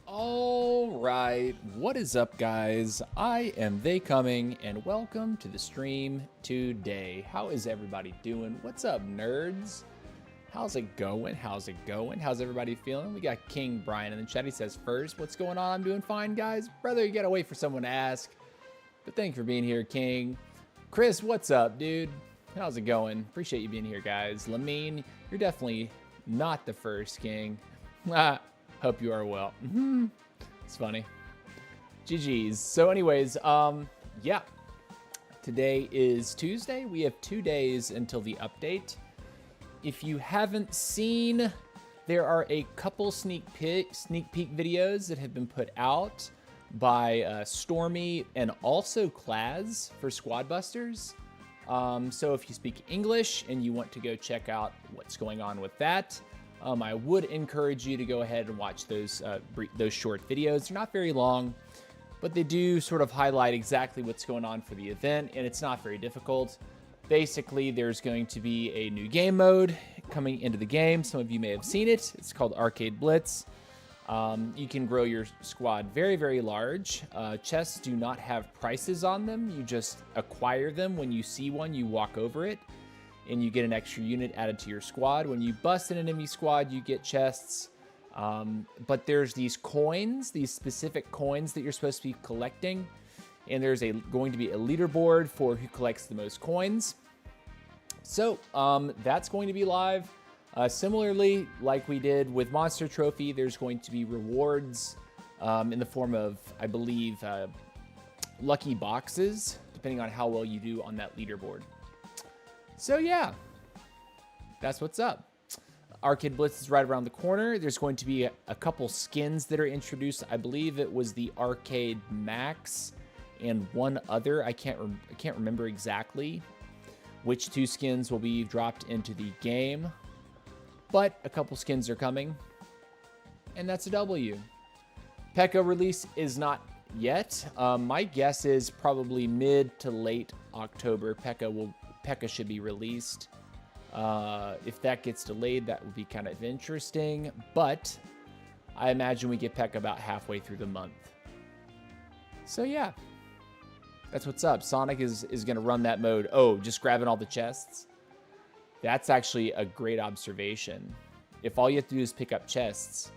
All right, what is up, guys? I am They Coming, and welcome to the stream today. How is everybody doing? What's up, nerds? How's it going? How's it going? How's everybody feeling? We got King Brian in the chat. He says, first, what's going on? I'm doing fine, guys. Brother, you gotta wait for someone to ask. But thank you for being here, King. Chris, what's up, dude? How's it going? Appreciate you being here, guys. Lamine, you're definitely not the first, King. Hope you are well. It's funny. GG's. So anyways, yeah. Today is Tuesday. We have 2 days until the update. If you haven't seen, there are a couple sneak peek videos that have been put out by Stormy and also Klaz for Squad Busters. So if you speak English and you want to go check out what's going on with that, I would encourage you to go ahead and watch those short videos. They're not very long, but they do sort of highlight exactly what's going on for the event, and it's not very difficult. Basically, there's going to be a new game mode coming into the game. Some of you may have seen it. It's called Arcade Blitz. You can grow your squad very, very large. Chests do not have prices on them. You just acquire them. When you see one, you walk over it, and you get an extra unit added to your squad. When you bust an enemy squad, you get chests. But there's these coins, these specific coins that you're supposed to be collecting. And there's going to be a leaderboard for who collects the most coins. So that's going to be live. Similarly, like we did with Monster Trophy, there's going to be rewards in the form of, I believe, lucky boxes, depending on how well you do on that leaderboard. So yeah, that's what's up. Arcade Blitz is right around the corner. There's going to be a couple skins that are introduced. I believe it was the Arcade Max and one other. I can't remember exactly which two skins will be dropped into the game, but a couple skins are coming, and that's a W. P.E.K.K.A release is not yet. My guess is probably mid to late October. P.E.K.K.A should be released. If that gets delayed, that would be kind of interesting, but I imagine we get P.E.K.K.A about halfway through the month. So yeah, that's what's up. Sonic is going to run that mode. Oh, just grabbing all the chests? That's actually a great observation. If all you have to do is pick up chests,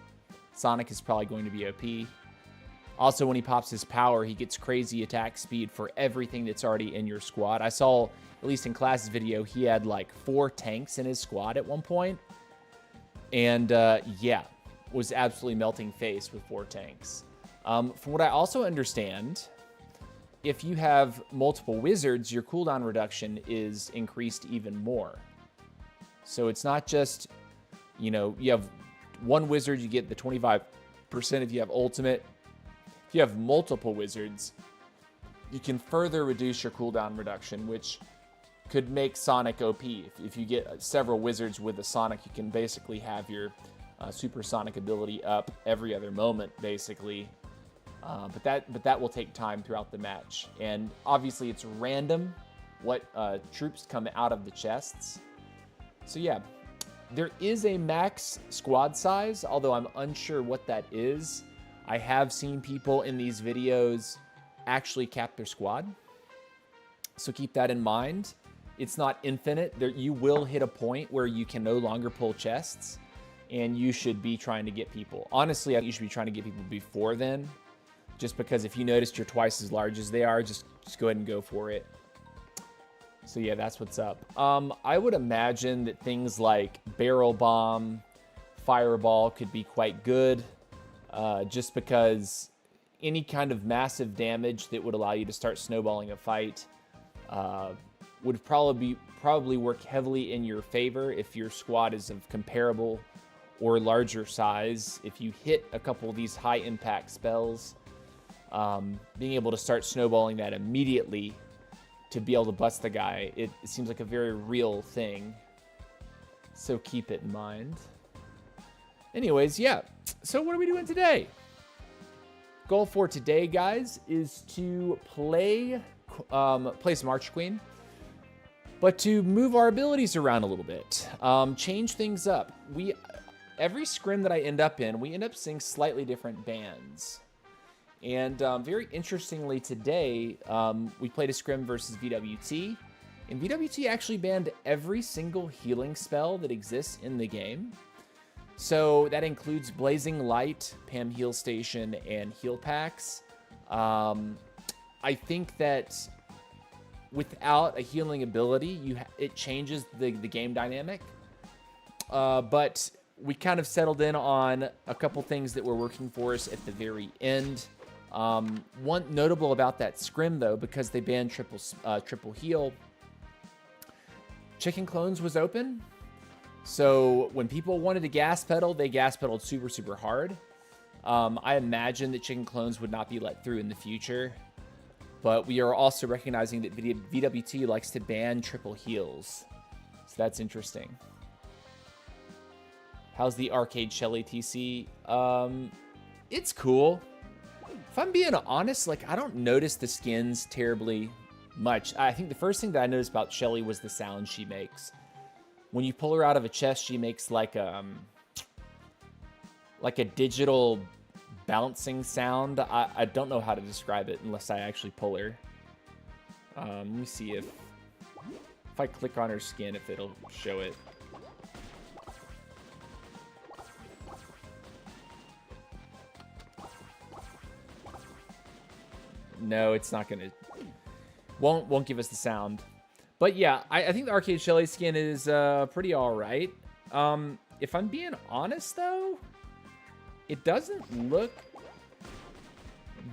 Sonic is probably going to be OP. Also, when he pops his power, he gets crazy attack speed for everything that's already in your squad. I saw, at least in Class's video, he had like 4 tanks in his squad at one point. And yeah, was absolutely melting face with 4 tanks. From what I also understand, if you have multiple wizards, your cooldown reduction is increased even more. So it's not just, you know, you have one wizard, you get the 25% if you have ultimate. If you have multiple wizards, you can further reduce your cooldown reduction, which could make Sonic OP. If you get several wizards with a Sonic, you can basically have your supersonic ability up every other moment, basically. But that will take time throughout the match. And obviously it's random what troops come out of the chests. So yeah, there is a max squad size, although I'm unsure what that is. I have seen people in these videos actually cap their squad. So keep that in mind. It's not infinite. You will hit a point where you can no longer pull chests, and you should be trying to get people. Honestly, you should be trying to get people before then, just because if you noticed you're twice as large as they are, just go ahead and go for it. So yeah, that's what's up. I would imagine that things like Barrel Bomb, Fireball could be quite good, just because any kind of massive damage that would allow you to start snowballing a fight would probably work heavily in your favor if your squad is of comparable or larger size. If you hit a couple of these high impact spells, being able to start snowballing that immediately to be able to bust the guy, it seems like a very real thing. So keep it in mind. Anyways, yeah. So what are we doing today? Goal for today, guys, is to play some Archer Queen, but to move our abilities around a little bit, change things up. every scrim that I end up in, we end up seeing slightly different bans. And very interestingly today, we played a scrim versus VWT. And VWT actually banned every single healing spell that exists in the game. So that includes Blazing Light, Pam Heal Station, and Heal Packs. I think that without a healing ability, it changes the game dynamic. But we kind of settled in on a couple things that were working for us at the very end. One notable about that scrim, though, because they banned triple heal, Chicken Clones was open. So when people wanted to gas pedal, they gas pedaled super, super hard. I imagine that Chicken Clones would not be let through in the future. But we are also recognizing that VWT likes to ban triple heals. So that's interesting. How's the Arcade Shelly TC? It's cool. If I'm being honest, like, I don't notice the skins terribly much. I think the first thing that I noticed about Shelly was the sound she makes. When you pull her out of a chest, she makes like a digital bouncing sound. I don't know how to describe it unless I actually pull her. Let me see if I click on her skin, if it'll show it. No, it's not gonna. Won't give us the sound. But yeah, I think the Arcade Shelly skin is pretty all right. If I'm being honest, though, it doesn't look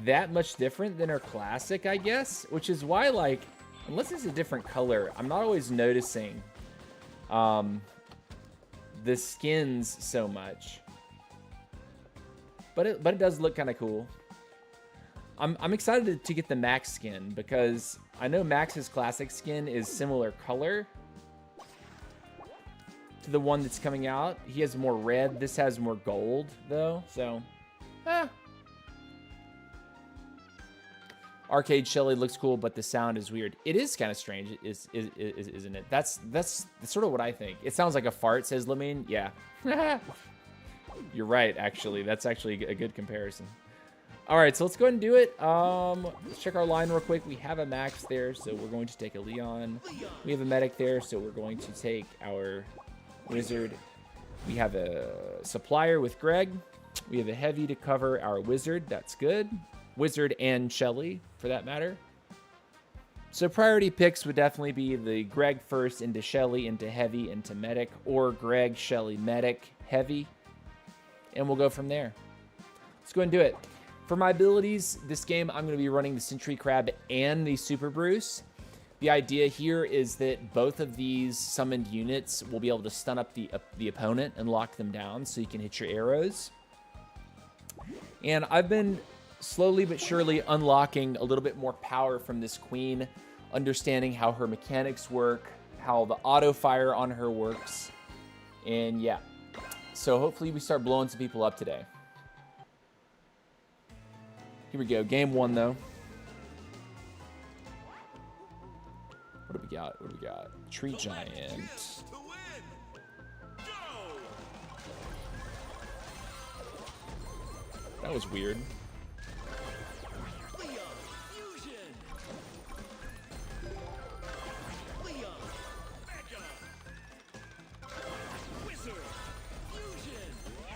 that much different than her classic, I guess. Which is why, like, unless it's a different color, I'm not always noticing the skins so much. But it does look kind of cool. I'm excited to get the Max skin because I know Max's classic skin is similar color to the one that's coming out. He has more red. This has more gold, though. So, Arcade Shelly looks cool, but the sound is weird. It is kind of strange, isn't it? That's sort of what I think. It sounds like a fart, says Lamine. Yeah. You're right, actually. That's actually a good comparison. All right, so let's go ahead and do it. Let's check our line real quick. We have a Max there, so we're going to take a Leon. We have a Medic there, so we're going to take our Wizard. We have a Supplier with Greg. We have a Heavy to cover our Wizard. That's good. Wizard and Shelly, for that matter. So priority picks would definitely be the Greg first, into Shelly, into Heavy, into Medic, or Greg, Shelly, Medic, Heavy. And we'll go from there. Let's go ahead and do it. For my abilities, this game, I'm going to be running the Sentry Crab and the Super Bruce. The idea here is that both of these summoned units will be able to stun up the opponent and lock them down so you can hit your arrows. And I've been slowly but surely unlocking a little bit more power from this queen, understanding how her mechanics work, how the auto fire on her works. And yeah, so hopefully we start blowing some people up today. Here we go. Game one, though. What do we got? What do we got? Tree Giant. That was weird.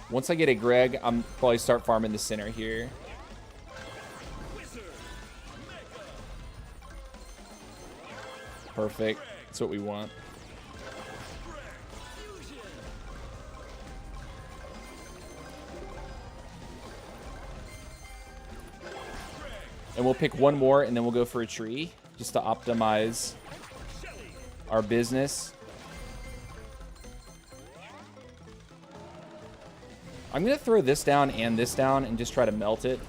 Once I get a Greg, I'm probably start farming the center here. Perfect. That's what we want. And we'll pick one more, and then we'll go for a tree, just to optimize our business. I'm going to throw this down and this down and just try to melt it.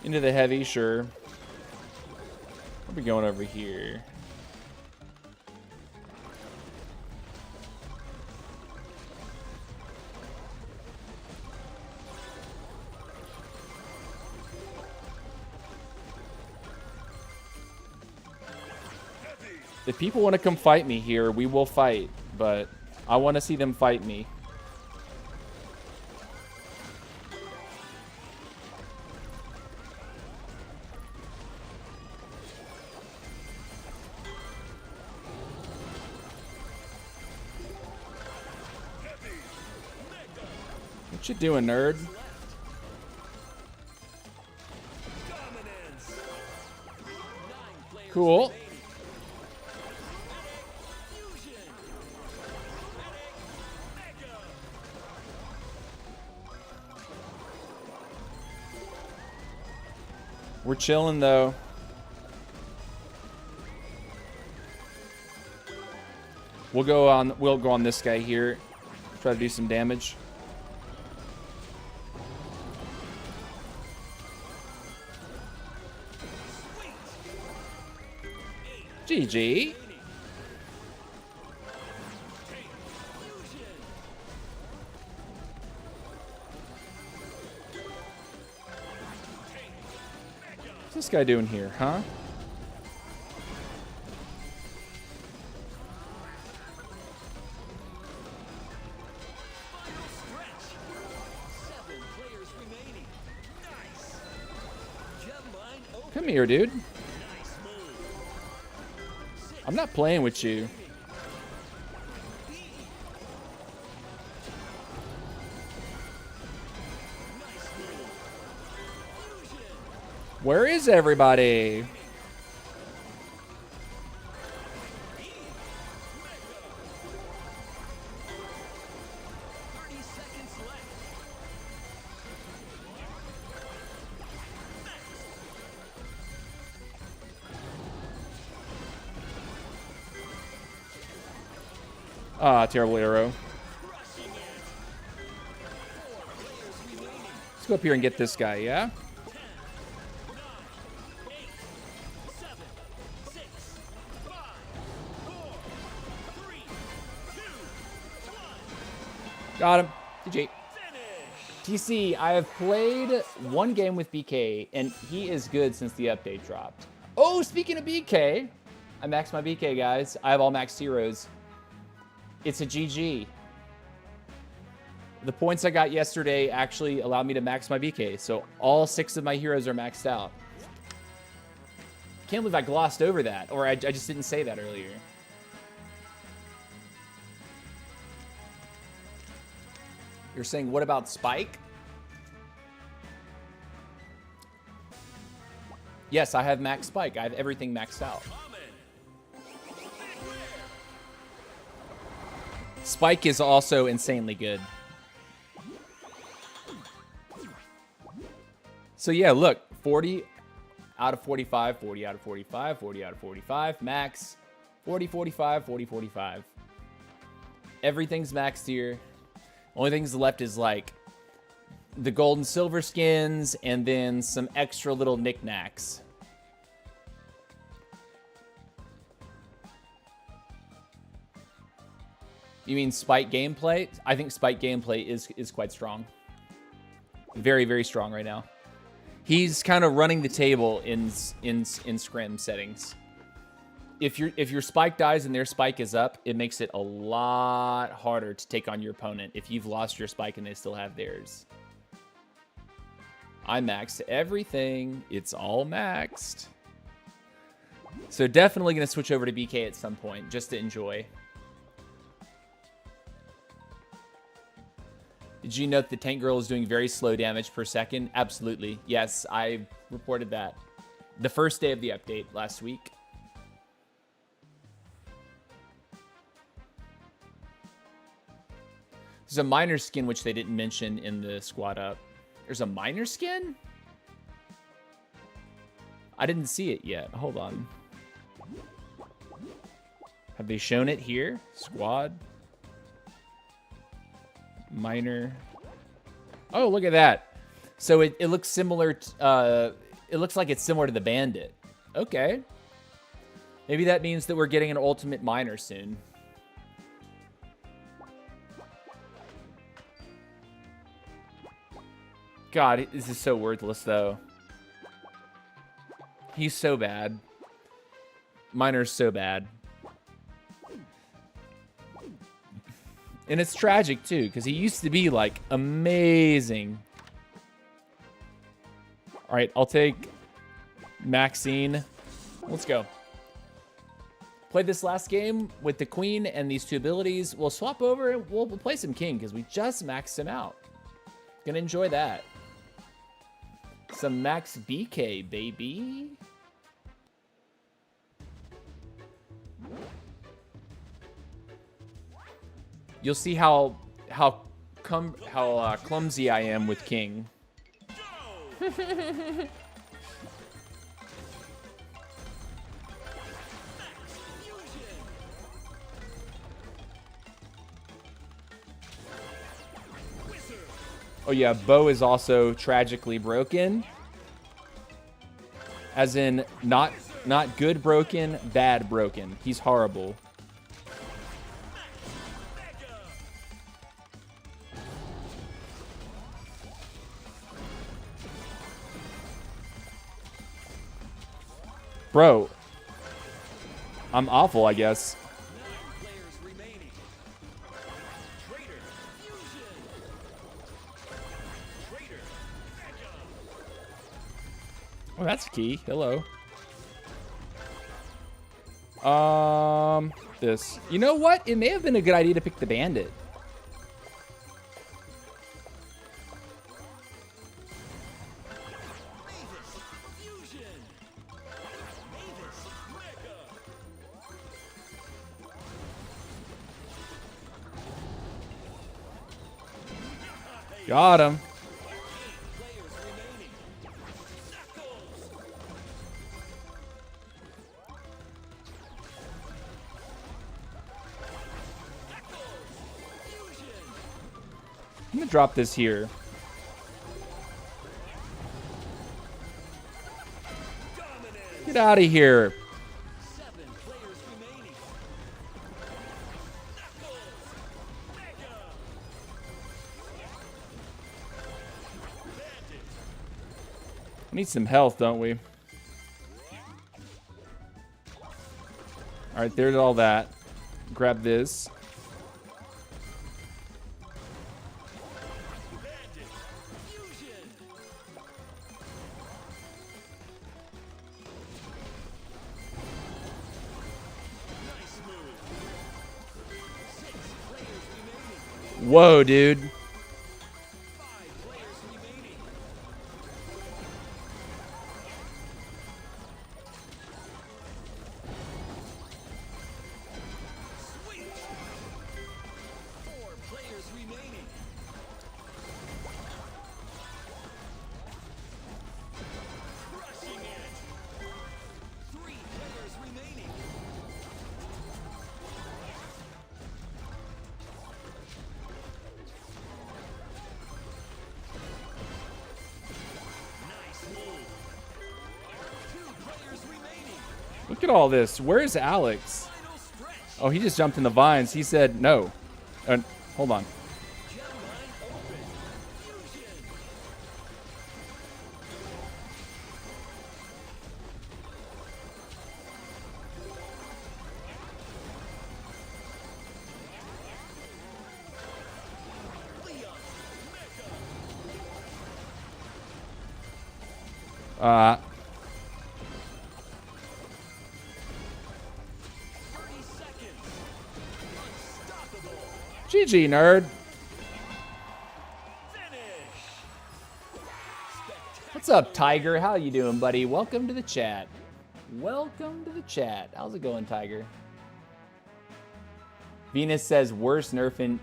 Into the Heavy, sure. What are we going over here? If people want to come fight me here, we will fight. But I want to see them fight me. What you doing, nerd? Cool. We're chilling though. We'll go on this guy here. Try to do some damage. GG. What's this guy doing here, huh? Come here, dude. I'm not playing with you. Where is everybody? Ah, terrible arrow. Let's go up here and get this guy, yeah? Got him. GG. TC, I have played one game with BK, and he is good since the update dropped. Oh, speaking of BK, I maxed my BK, guys. I have all maxed heroes. It's a GG. The points I got yesterday actually allowed me to max my BK, so all 6 of my heroes are maxed out. Can't believe I glossed over that, or I just didn't say that earlier. You're saying, what about Spike? Yes, I have max Spike. I have everything maxed out. Spike is also insanely good. So yeah, look, 40 out of 45, 40 out of 45, 40 out of 45, max, 40, 45, 40, 45. Everything's maxed here. Only things left is like the gold and silver skins and then some extra little knickknacks. You mean Spike gameplay? I think Spike gameplay is quite strong. Very, very strong right now. He's kind of running the table in scrim settings. If your Spike dies and their Spike is up, it makes it a lot harder to take on your opponent if you've lost your Spike and they still have theirs. I maxed everything. It's all maxed. So definitely going to switch over to BK at some point just to enjoy. Did you note the tank girl is doing very slow damage per second? Absolutely. Yes, I reported that. The first day of the update last week. There's a minor skin which they didn't mention in the squad up. There's a minor skin? I didn't see it yet. Hold on. Have they shown it here? Squad. Minor. Oh, look at that. So it looks similar to, it looks like it's similar to the bandit. Okay. Maybe that means that we're getting an ultimate minor soon. God, this is so worthless though. He's so bad. Miner's so bad. And it's tragic, too, because he used to be, like, amazing. All right, I'll take Maxine. Let's go. Played this last game with the queen and these 2 abilities. We'll swap over and we'll play some king because we just maxed him out. Gonna enjoy that. Some max BK, baby. You'll see how clumsy I am with king. Oh yeah, Bo is also tragically broken. As in, not good broken, bad broken. He's horrible. Bro, I'm awful, I guess. Oh, that's key. Hello. This. You know what? It may have been a good idea to pick the bandit. Got him. I'm gonna drop this here. Get out of here. We need some health, don't we? All right, there's all that. Grab this. Whoa, dude. Look at all this. Where's Alex? Oh, he just jumped in the vines. He said no. Hold on. GG, nerd. What's up, Tiger? How you doing, buddy? Welcome to the chat. Welcome to the chat. How's it going, Tiger? Venus says worst nerf in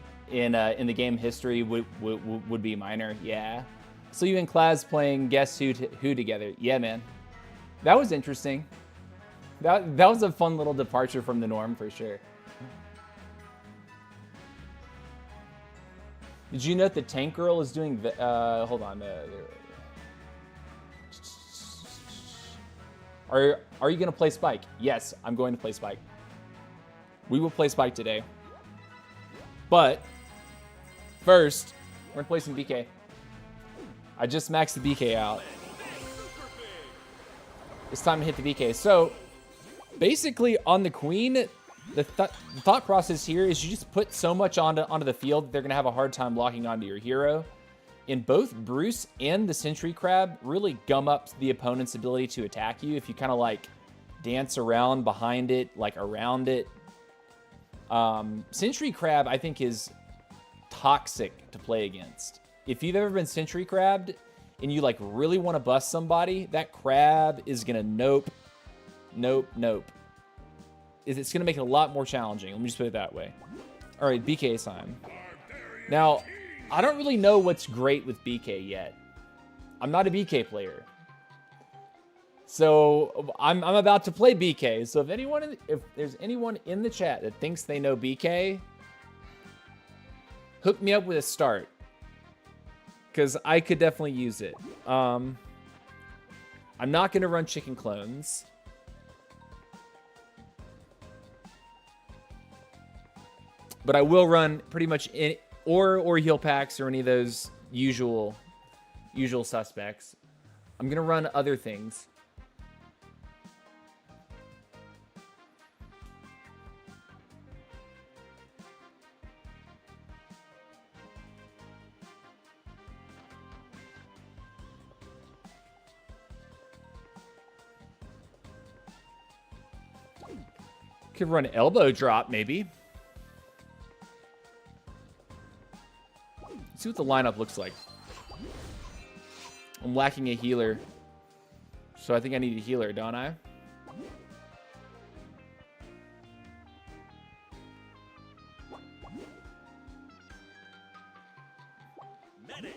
the game history would be minor. Yeah. So you and Claz playing Guess Who together. Yeah, man. That was interesting. That was a fun little departure from the norm for sure. Did you know that the tank girl is doing? Hold on. Are you gonna play Spike? Yes, I'm going to play Spike. We will play Spike today. But first, we're gonna play some BK. I just maxed the BK out. It's time to hit the BK. So basically, on the queen, The thought process here is you just put so much onto the field that they're going to have a hard time locking onto your hero. And both Bruce and the Sentry Crab really gum up the opponent's ability to attack you if you kind of like dance around behind it, like around it. Sentry Crab, I think, is toxic to play against. If you've ever been Sentry Crabbed and you like really want to bust somebody, that crab is going to nope. It's going to make it a lot more challenging. Let me just put it that way. All right, BK time. Now, I don't really know what's great with BK yet. I'm not a BK player. So I'm about to play BK. So if there's anyone in the chat that thinks they know BK, hook me up with a start. Because I could definitely use it. I'm not going to run chicken clones. But I will run pretty much or heal packs or any of those usual suspects. I'm gonna run other things. Could run elbow drop maybe. See what the lineup looks like. I'm lacking a healer. So I think I need a healer, don't I? Medic.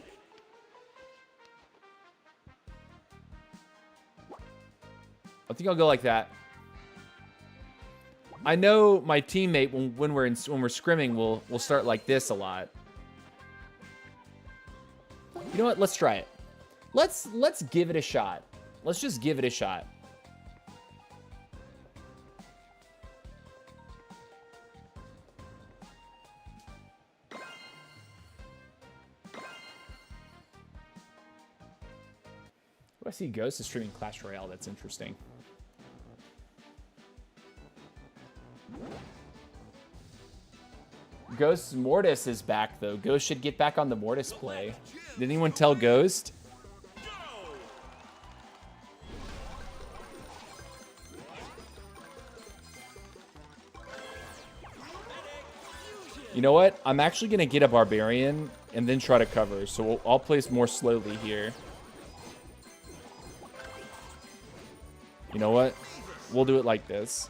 I think I'll go like that. I know my teammate when we're scrimming will start like this a lot. You know what? Let's try it. Let's give it a shot. Let's just give it a shot. I see Ghost is streaming Clash Royale. That's interesting. Ghost's Mortis is back, though. Ghost should get back on the Mortis play. Did anyone tell Ghost? You know what? I'm actually going to get a Barbarian and then try to cover. So I'll place more slowly here. You know what? We'll do it like this.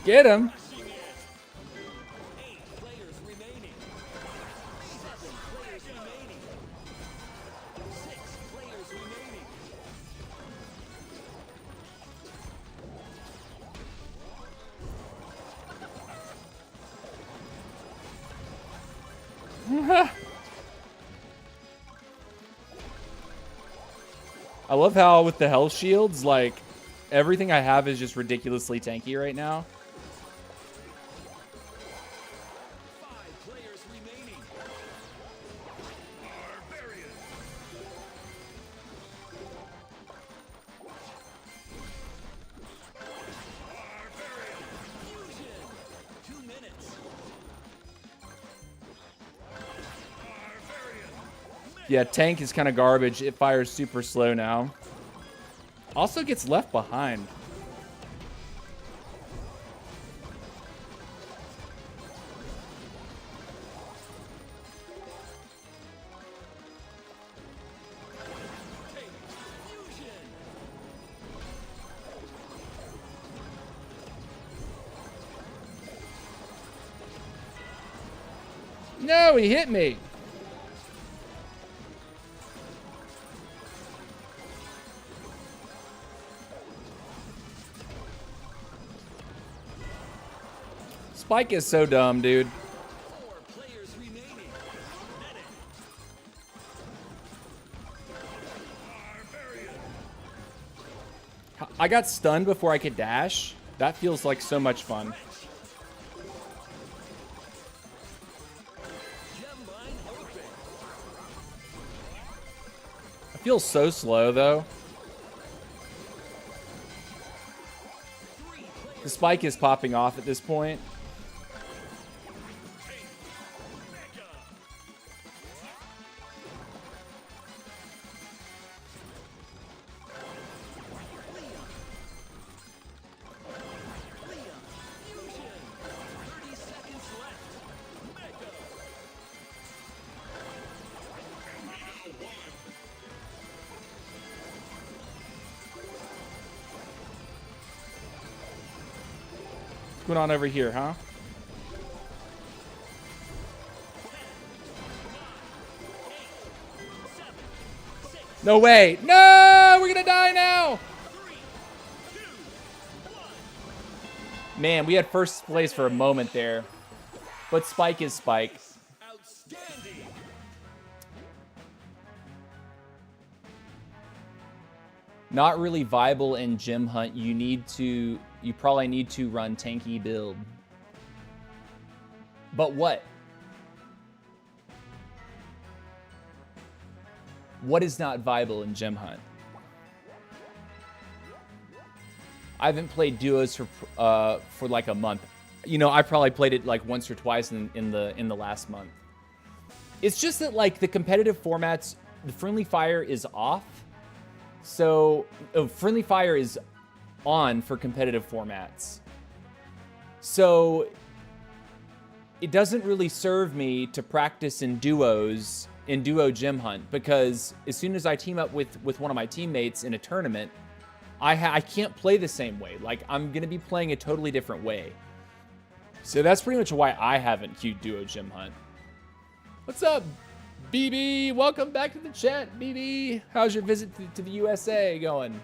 Get him. I love how with the health shields, like, everything I have is just ridiculously tanky right now. Yeah, tank is kind of garbage. It fires super slow now. Also gets left behind. No, he hit me. Spike is so dumb, dude. I got stunned before I could dash. That feels like so much fun. I feel so slow, though. The spike is popping off at this point. What's going on over here, huh? No way. No, we're gonna die now. Man, we had first place for a moment there. But Spike is Spike. Not really viable in Gym Hunt. You probably need to run tanky build. But what? What is not viable in Gym Hunt? I haven't played duos for like a month. You know, I probably played it like once or twice in the last month. It's just that like the competitive formats, the friendly fire is off. So friendly fire is on for competitive formats. So it doesn't really serve me to practice in duos in duo Gym Hunt, because as soon as I team up with one of my teammates in a tournament, I can't play the same way. Like, I'm gonna be playing a totally different way. So that's pretty much why I haven't queued duo Gym Hunt. What's up, BB? Welcome back to the chat, BB. How's your visit to the USA going?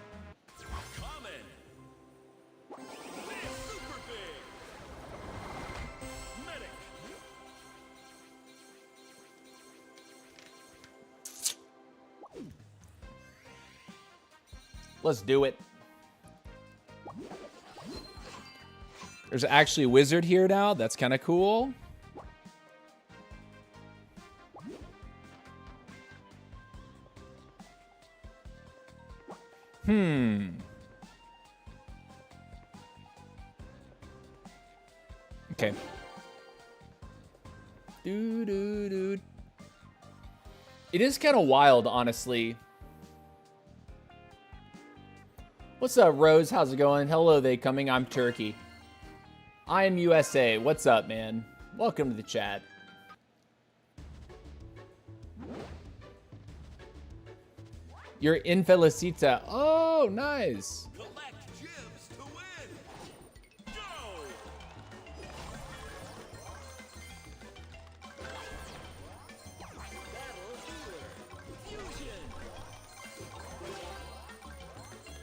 Let's do it. There's actually a wizard here now. That's kind of cool. Okay. It is kind of wild, honestly. What's up, Rose? How's it going? Hello, they coming. I'm Turkey. I am USA. What's up, man? Welcome to the chat. You're in Felicita. Oh, nice. Collect gems to win. Go. Battle healer. Fusion.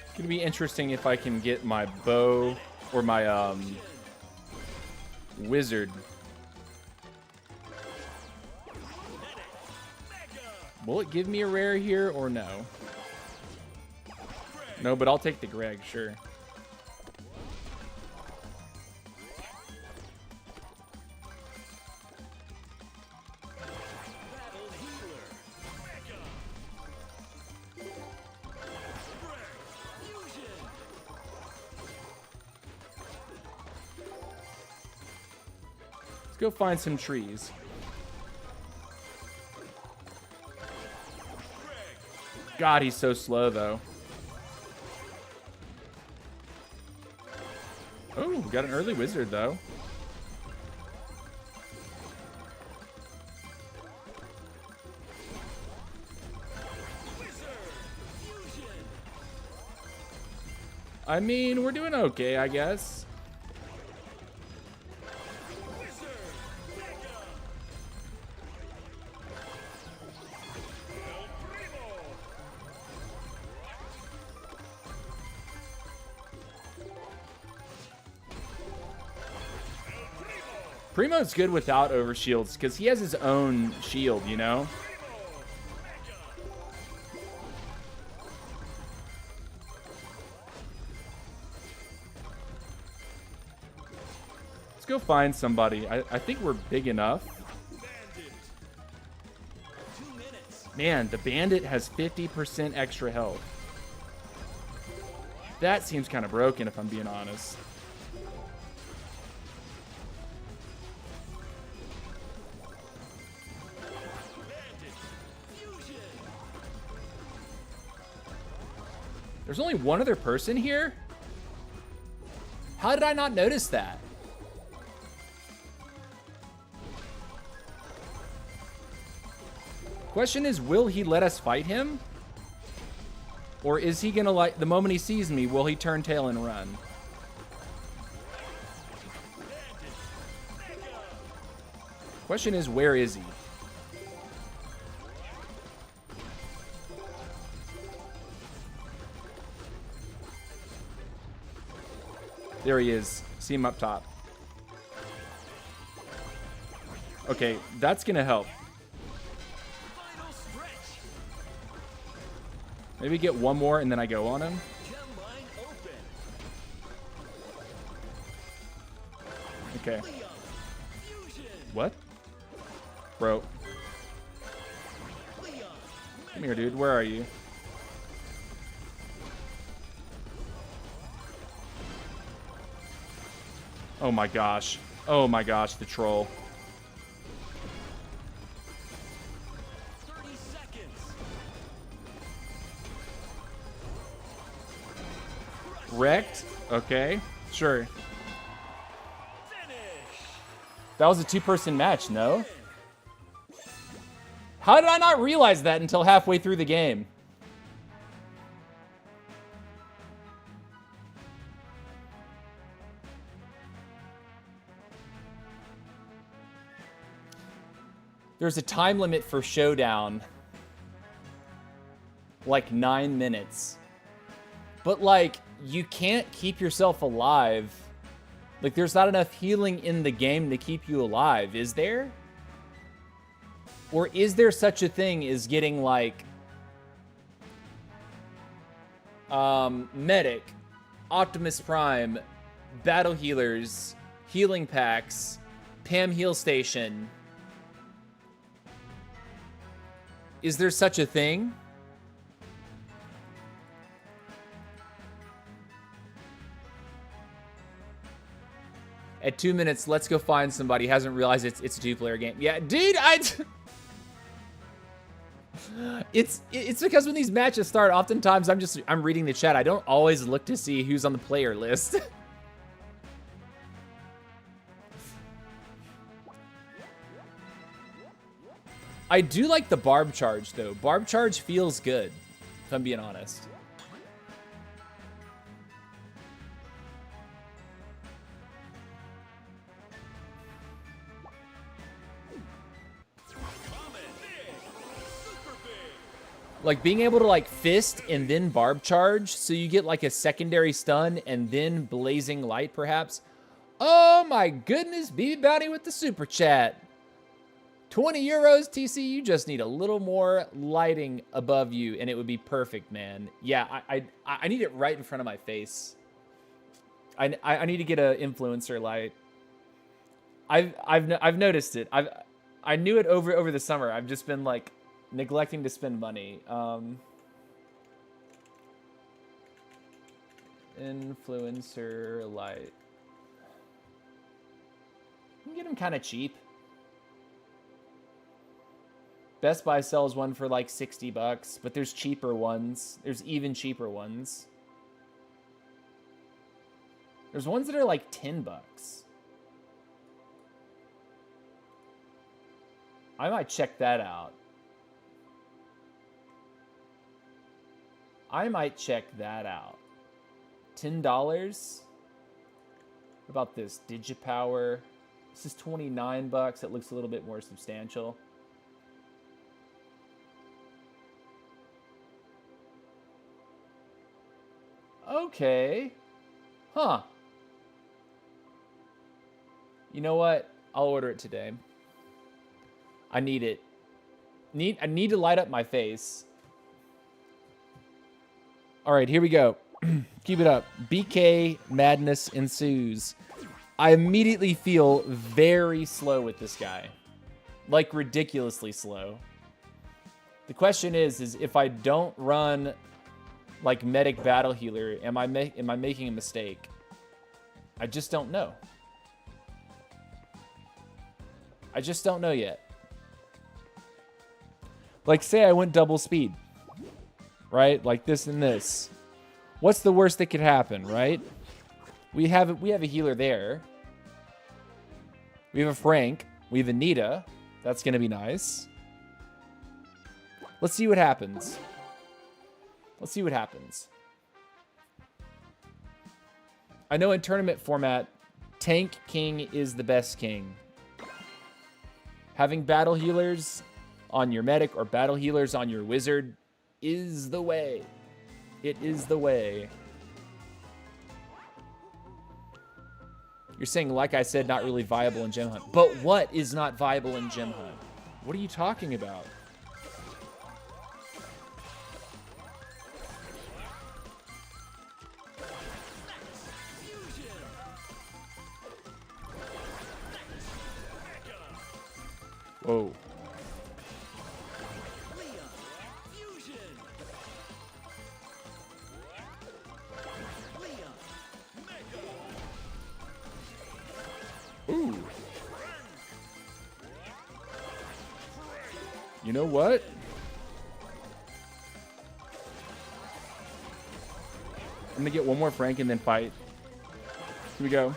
It's gonna be interesting if I can get my bow or my wizard. Will it give me a rare here or no? No, but I'll take the Greg, sure. Let's go find some trees. God, he's so slow, though. Oh, got an early wizard, though. I mean, we're doing okay, I guess. Primo's good without overshields because he has his own shield, you know? Let's go find somebody. I think we're big enough. Man, the bandit has 50% extra health. That seems kind of broken if I'm being honest. There's only one other person here? How did I not notice that? Question is, will he let us fight him? Or is he gonna, like, the moment he sees me, will he turn tail and run? Question is, where is he? There he is. See him up top. Okay, that's gonna help. Maybe get one more and then I go on him. Okay. What? Bro. Come here, dude. Where are you? Oh my gosh. Oh my gosh, the troll. 30 seconds. Wrecked? Okay. Sure. Finish. That was a two-person match, no? How did I not realize that until halfway through the game? There's a time limit for Showdown. Like 9 minutes. But, like, you can't keep yourself alive. Like, there's not enough healing in the game to keep you alive, is there? Or is there such a thing as getting, like, Medic, Optimus Prime, Battle Healers, Healing Packs, Pam Heal Station? Is there such a thing? At 2 minutes, let's go find somebody. Hasn't realized it's a two-player game. Yeah, dude, it's because when these matches start, oftentimes I'm reading the chat. I don't always look to see who's on the player list. I do like the barb charge, though. Barb charge feels good, if I'm being honest. Like, being able to, like, fist and then barb charge, so you get, like, a secondary stun and then blazing light, perhaps. Oh, my goodness. BB Bounty with the super chat. 20 euros, TC, you just need a little more lighting above you, and it would be perfect, man. Yeah, I need it right in front of my face. I need to get an influencer light. I've noticed it. I knew it over the summer. I've just been, like, neglecting to spend money. Influencer light. You can get them kind of cheap. Best Buy sells one for like 60 bucks, but there's cheaper ones. There's even cheaper ones. There's ones that are like 10 bucks. I might check that out. I might check that out. $10? What about this? Digipower. This is 29 bucks. It looks a little bit more substantial. Okay. Huh. You know what? I'll order it today. I need it. I need to light up my face. All right, here we go. Keep it up. BK madness ensues. I immediately feel very slow with this guy. Like ridiculously slow. The question is if I don't run like medic battle healer, am I making a mistake? I just don't know. I just don't know yet. Like, say I went double speed, right? Like this and this. What's the worst that could happen, right? We have a healer there. We have a Frank. We have Anita. That's gonna be nice. Let's see what happens. Let's see what happens. I know in tournament format, tank king is the best king. Having battle healers on your medic or battle healers on your wizard is the way. It is the way. You're saying, like I said, not really viable in Gem Hunt. But what is not viable in Gem Hunt? What are you talking about? Whoa. Ooh. You know what? I'm gonna get one more Frank and then fight. Here we go.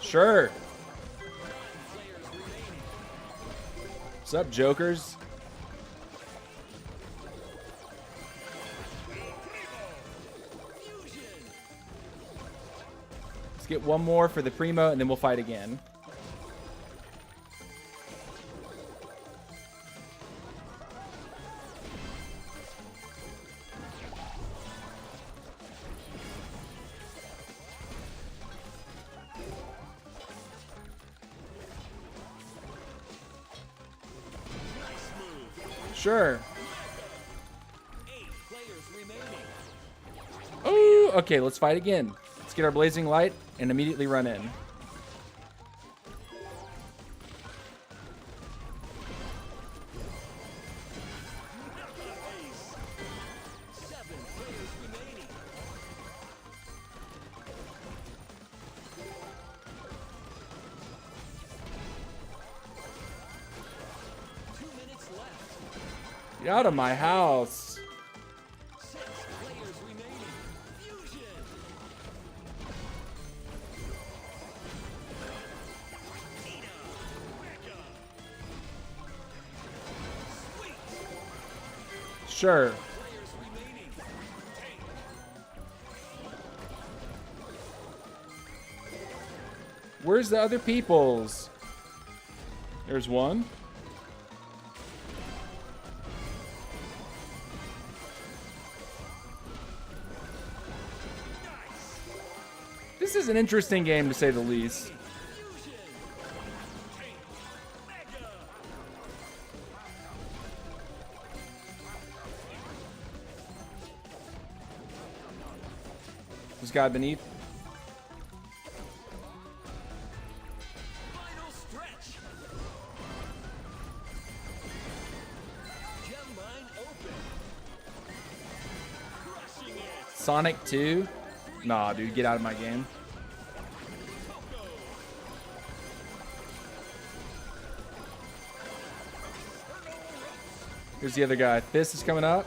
Sure. What's up, jokers? Let's get one more for the Primo, and then we'll fight again. Sure. Oh, okay, let's fight again. Let's get our blazing light and immediately run in. Get out of my house. Sure. Where's the other peoples? There's one. This is an interesting game, to say the least. This guy beneath. Sonic 2? Nah, dude, get out of my game. Here's the other guy. Fist is coming up.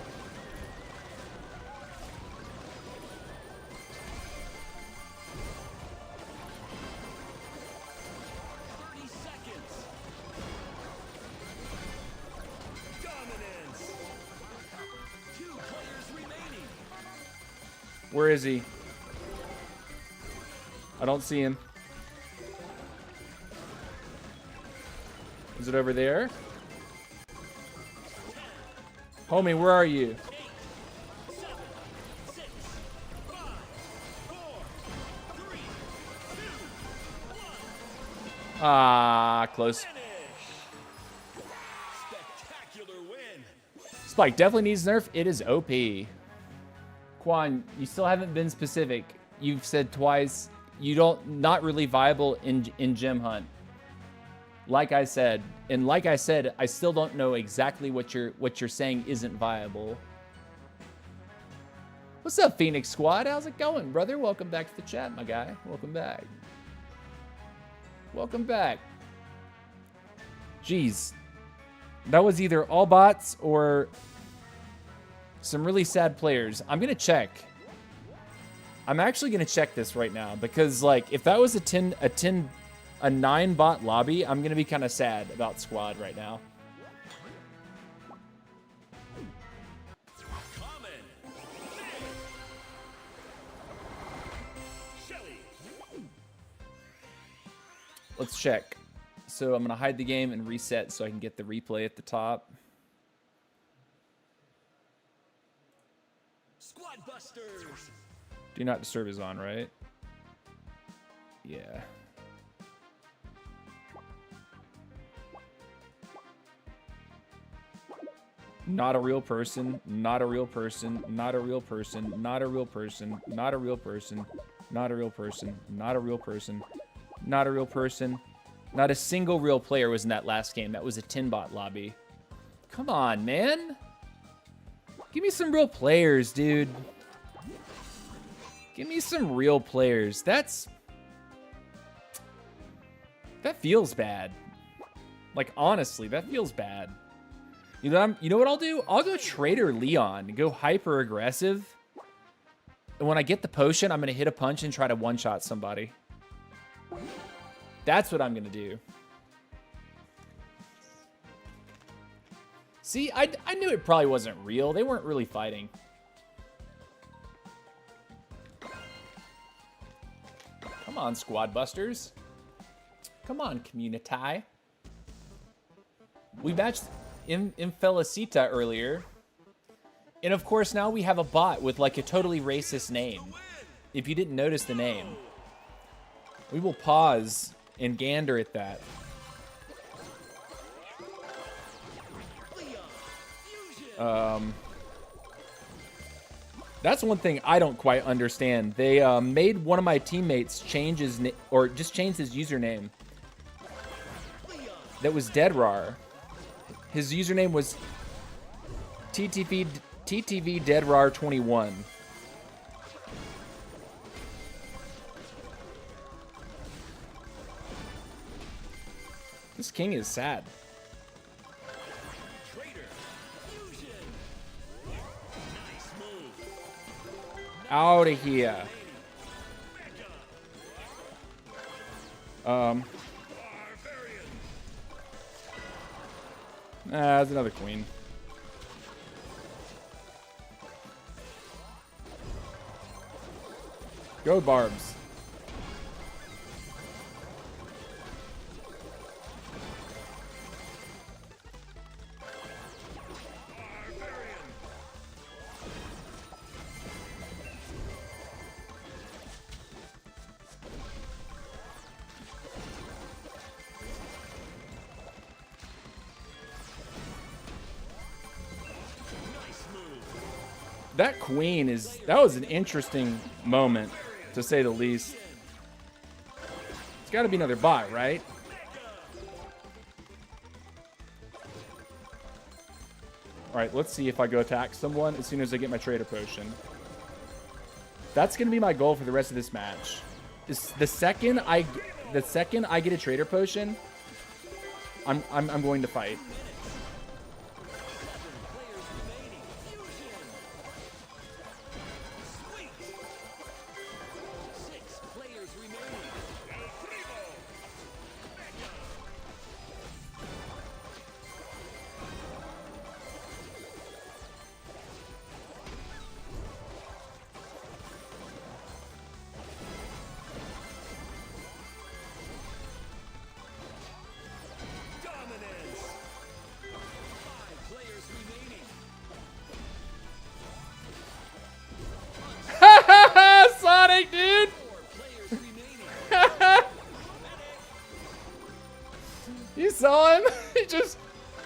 Where is he? I don't see him. Is it over there? Homie, where are you? Ah, close. Spectacular win. Spike definitely needs nerf. It is OP. Quan, you still haven't been specific. You've said twice not really viable in gem hunt. Like I said, I still don't know exactly what you're saying isn't viable. What's up, Phoenix Squad? How's it going, brother? Welcome back to the chat, my guy. Welcome back. Welcome back. Jeez. That was either all bots or some really sad players. I'm going to check. I'm actually going to check this right now because, like, if that was a 9 bot lobby, I'm going to be kind of sad about squad right now. Let's check. So I'm going to hide the game and reset so I can get the replay at the top. Squad busters. Do not disturb is on, right? Yeah. Not a real person, not a real person, not a real person, not a real person, not a real person, not a real person, not a real person, not a real person. Not a single real player was in that last game. That was a 10-bot lobby. Come on, man. Give me some real players, dude. Give me some real players. That feels bad. Like, honestly, that feels bad. You know what I'll do? I'll go Trader Leon, go hyper aggressive. And when I get the potion, I'm gonna hit a punch and try to one-shot somebody. That's what I'm gonna do. See, I knew it probably wasn't real. They weren't really fighting. Come on, squad busters. Come on, community. We matched Infelicita earlier. And of course, now we have a bot with like a totally racist name. If you didn't notice the name. We will pause and gander at that. That's one thing I don't quite understand. They made one of my teammates change his or just change his username. That was Deadrar. His username was TTV Deadrar 21. This king is sad. Out of here. That's another queen. Go Barbs. That queen that was an interesting moment, to say the least. It's got to be another bot, right? All right, let's see if I go attack someone as soon as I get my trader potion. That's going to be my goal for the rest of this match. The second I get a trader potion, I'm going to fight.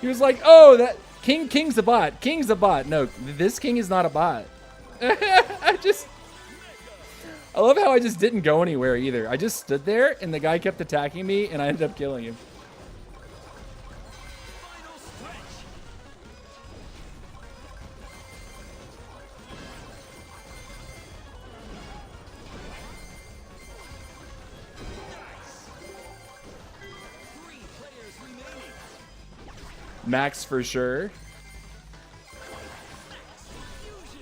He was like, oh, that King's a bot. King's a bot. No, this King is not a bot. I love how I just didn't go anywhere either. I just stood there and the guy kept attacking me and I ended up killing him. Max for sure.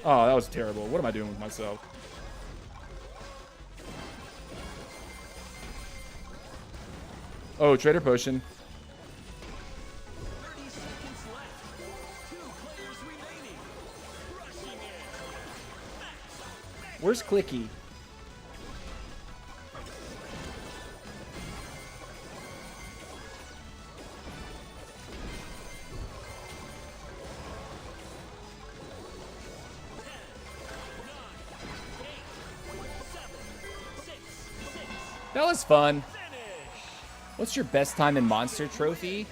Oh, that was terrible. What am I doing with myself? Oh, Trader Potion. 30 seconds left. 2 players remaining. Crushing it. Where's Clicky? That was fun. What's your best time in Monster Trophy?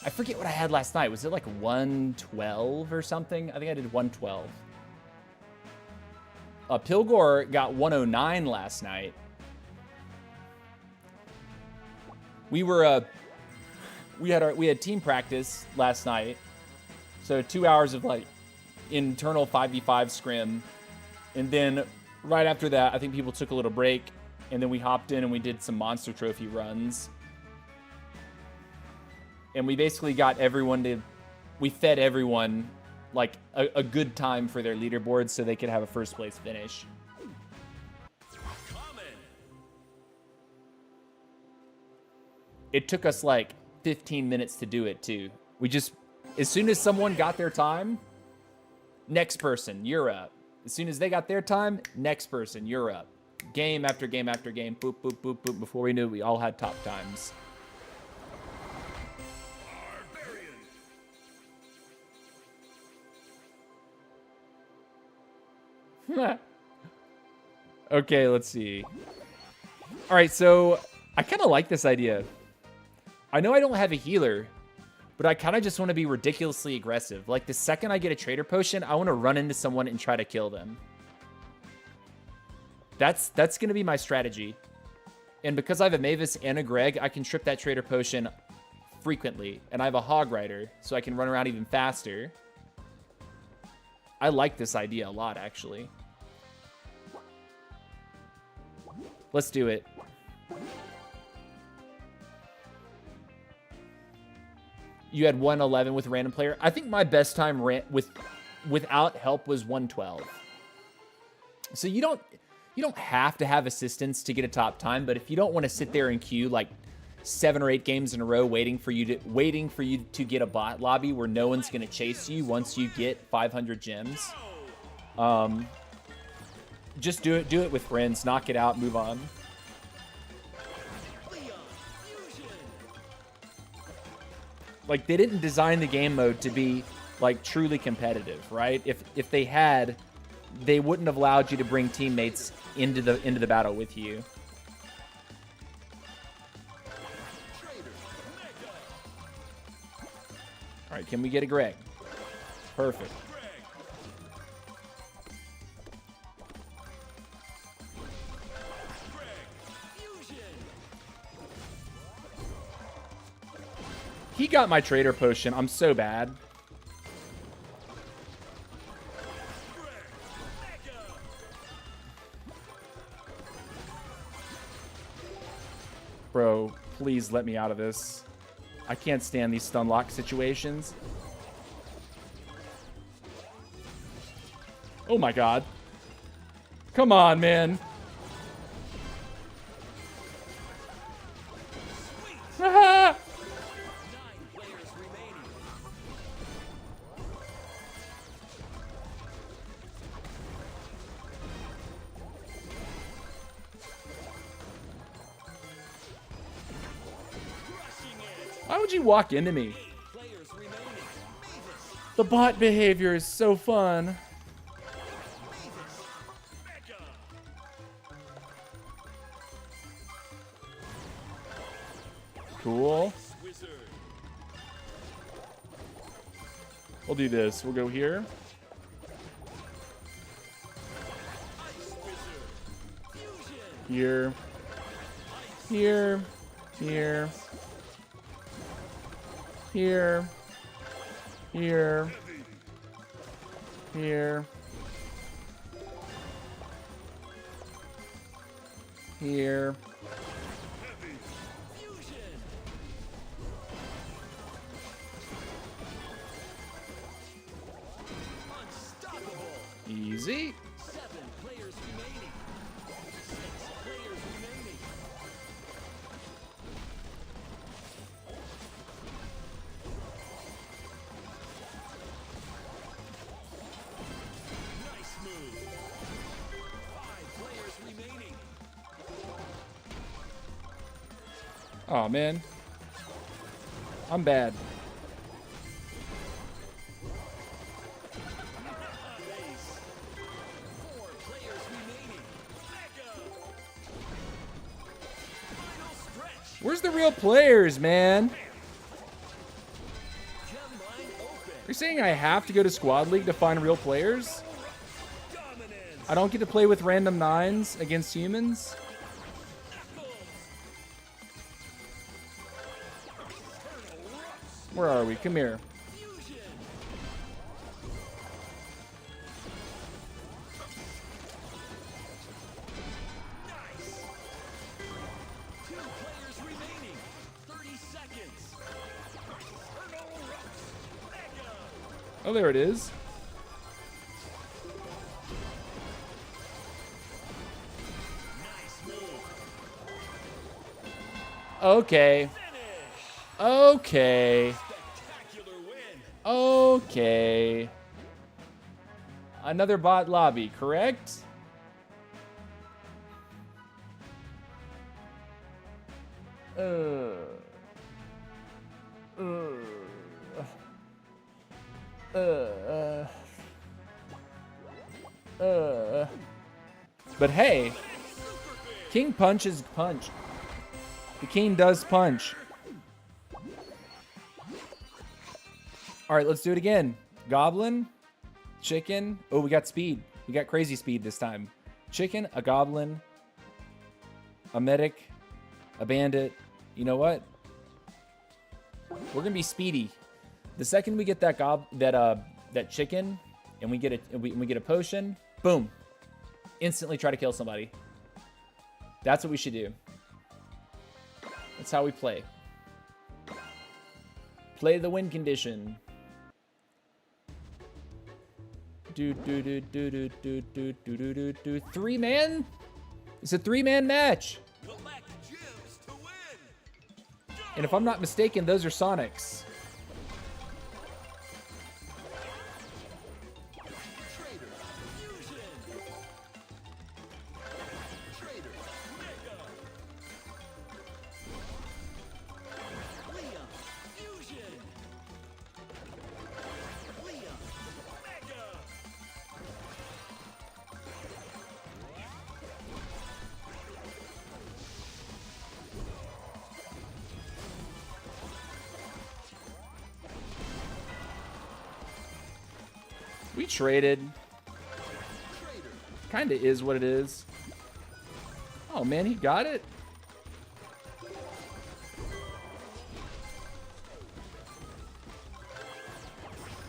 I forget what I had last night. Was it like 112 or something? I think I did 112. Pilgor got 109 last night. We had team practice last night. So 2 hours of like internal 5v5 scrim. And then right after that, I think people took a little break. And then we hopped in and we did some Monster Trophy runs. And we basically got everyone to... We fed everyone, like, a good time for their leaderboards so they could have a first place finish. It took us, like, 15 minutes to do it, too. We just... As soon as someone got their time, next person, you're up. As soon as they got their time, next person, you're up. Game after game after game, boop, boop, boop, boop. Before we knew it, we all had top times. Okay, let's see. All right, so I kind of like this idea. I know I don't have a healer, but I kind of just want to be ridiculously aggressive. Like, the second I get a Trader Potion, I want to run into someone and try to kill them. That's going to be my strategy. And because I have a Mavis and a Greg, I can trip that Trader Potion frequently. And I have a Hog Rider, so I can run around even faster. I like this idea a lot, actually. Let's do it. You had 111 with random player. I think my best time without help was 112. So you don't have to have assistance to get a top time, but if you don't want to sit there and queue like 7 or 8 games in a row waiting for you to get a bot lobby where no one's going to chase you once you get 500 gems, just do it with friends, knock it out, move on. Like, they didn't design the game mode to be like truly competitive, right? If they had, they wouldn't have allowed you to bring teammates into the battle with you. All right, can we get a Greg? Perfect. He got my Trader Potion. I'm so bad. Bro, please let me out of this. I can't stand these stun lock situations. Oh my god. Come on, man. Haha! Why would you walk into me? The bot behavior is so fun. Cool. We'll do this. We'll go here. Here. Here. Here. Here. Here. Here. Here. Easy. 7 players remaining. 6 players remaining. Nice move. 5 players remaining. Oh man. I'm bad. Nice. 4 players remaining. Mega. Final stretch. Where's the real players, man? Gem line open. You're saying I have to go to Squad League to find real players? Dominance. I don't get to play with random 9s against humans? Where are we? Come here. Fusion. Nice. 2 players remaining. 30 seconds. Eternal Rocks. Mega. Oh, there it is. Nice move. Okay. Finish. Okay. Spectacular win. Okay. Another bot lobby, correct? But hey, King punches punch. The King does punch. All right, let's do it again. Goblin, chicken. Oh, we got speed. We got crazy speed this time. Chicken, a goblin, a medic, a bandit. You know what? We're gonna be speedy. The second we get that that chicken, and we get a potion, boom, instantly try to kill somebody. That's what we should do. That's how we play. Play the win condition. Do. 3-man? It's a 3-man match. Collect gems to win. And if I'm not mistaken, those are Sonics. Trader. Fusion. Trader. Mega. Leon. Fusion. Leon. Mega. We traded. Trader. Kinda is what it is. Oh man, he got it.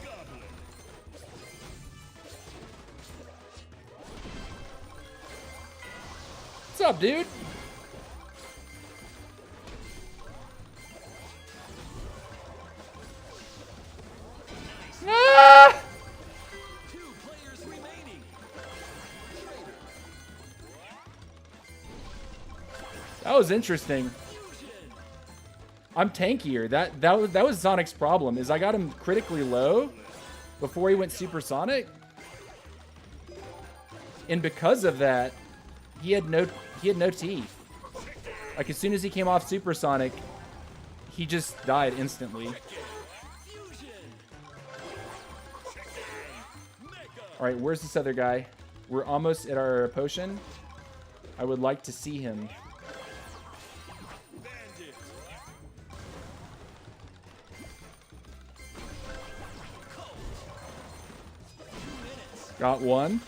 Goblin. What's up, dude? Ah! 2 players remaining. Trader. That was interesting. Fusion. I'm tankier. That was Sonic's problem. Is I got him critically low before he went supersonic, and because of that, he had no teeth. Like as soon as he came off supersonic, he just died instantly. Fusion. Mega. All right, where's this other guy? We're almost at our potion. I would like to see him. Bandit. Colt. Got one.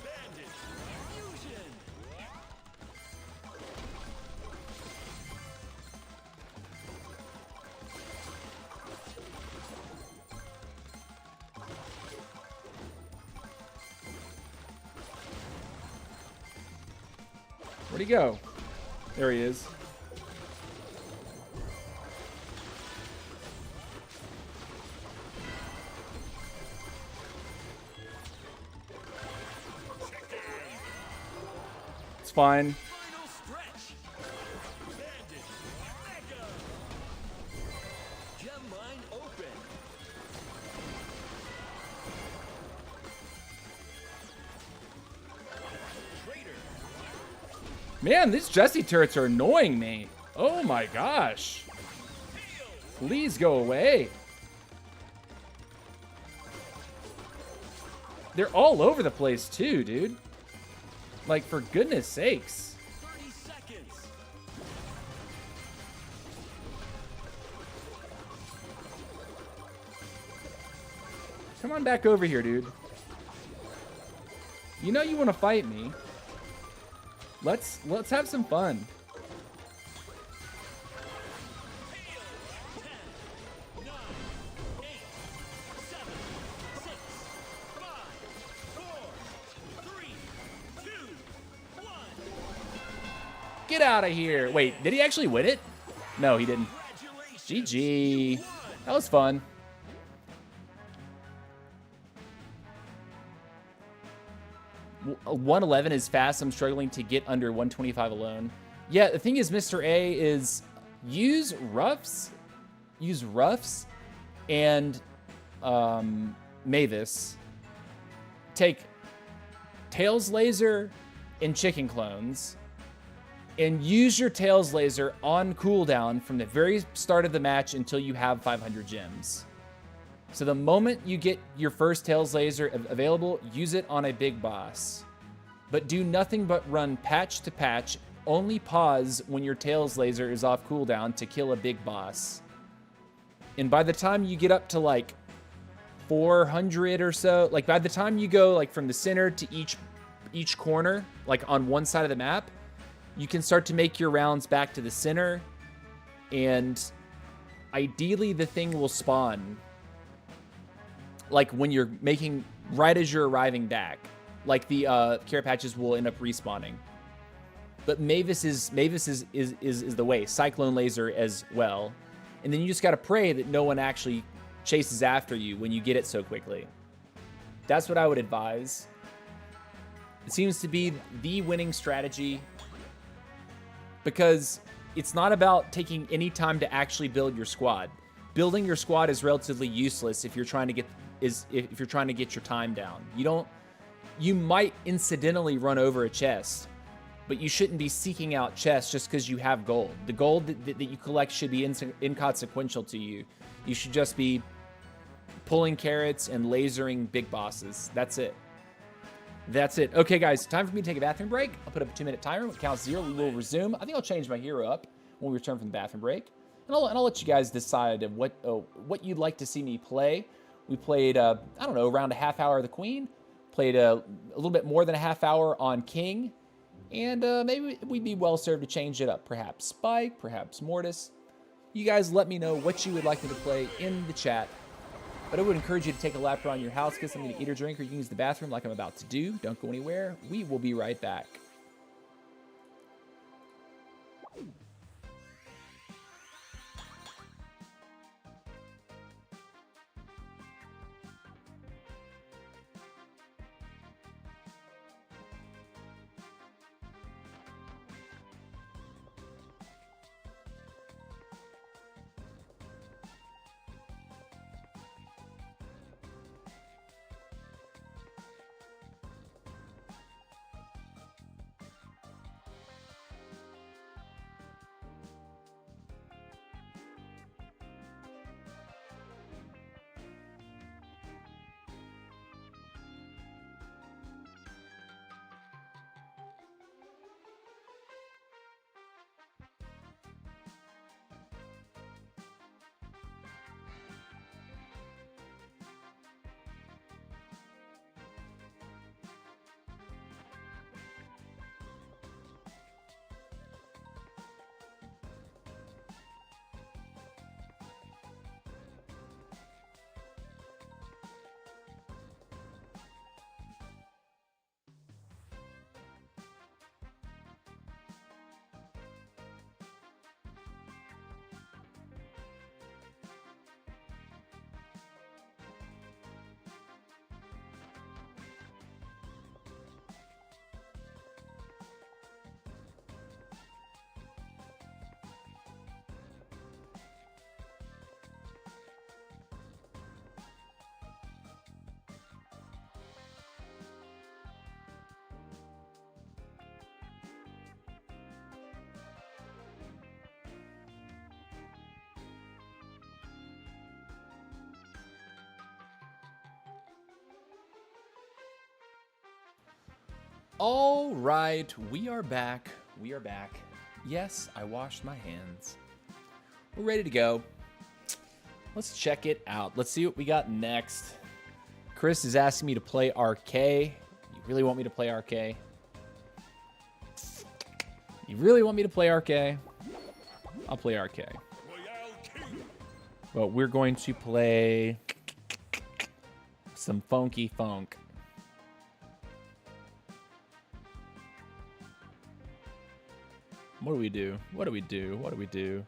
Bandit. Fusion. Where'd he go? There he is. It's fine. Final stretch. Bandit. Mega. Gem mine open. Traitor. Man, these Jesse turrets are annoying me. Oh my gosh. Please go away. They're all over the place too, dude. Like, for goodness sakes. 30 seconds. Come on back over here, dude. You know you want to fight me. Let's have some fun. 10, 9, 8, 7, 6, 5, 4, 3, 2, 1. Get out of here. Wait, did he actually win it? No, he didn't. Congratulations. GG. That was fun. W- 111 is fast. I'm struggling to get under 125 alone. Yeah, the thing is, Mr. A is use roughs and Mavis. Take Tails Laser and Chicken Clones and use your Tails Laser on cooldown from the very start of the match until you have 500 gems. So the moment you get your first Tails Laser available, use it on a big boss. But do nothing but run patch to patch. Only pause when your Tails Laser is off cooldown to kill a big boss. And by the time you get up to like 400 or so, like by the time you go like from the center to each corner, like on one side of the map, you can start to make your rounds back to the center. And ideally the thing will spawn like when you're making, right as you're arriving back, like the care patches will end up respawning. But Mavis is the way. Cyclone Laser as well. And then you just gotta pray that no one actually chases after you when you get it so quickly. That's what I would advise. It seems to be the winning strategy because it's not about taking any time to actually build your squad. Building your squad is relatively useless if you're trying to get if you're trying to get your time down. You might incidentally run over a chest, but you shouldn't be seeking out chests just because you have gold. The gold that you collect should be inconsequential to you. You should just be pulling carrots and lasering big bosses. That's it. That's it. Okay, guys, time for me to take a bathroom break. I'll put up a 2-minute timer. When it counts 0, we will resume. I think I'll change my hero up when we return from the bathroom break. And I'll let you guys decide what you'd like to see me play. We played, I don't know, around a half hour of the Queen. Played a little bit more than a half hour on King. And maybe we'd be well served to change it up. Perhaps Spike, perhaps Mortis. You guys let me know what you would like me to play in the chat. But I would encourage you to take a lap around your house, get something to eat or drink, or you can use the bathroom like I'm about to do. Don't go anywhere. We will be right back. All right, we are back. We are back. Yes, I washed my hands. We're ready to go. Let's check it out. Let's see what we got next. Chris is asking me to play RK. You really want me to play RK? You really want me to play RK? I'll play RK. But we're going to play some funky funk. What do we do? What do we do? What do we do?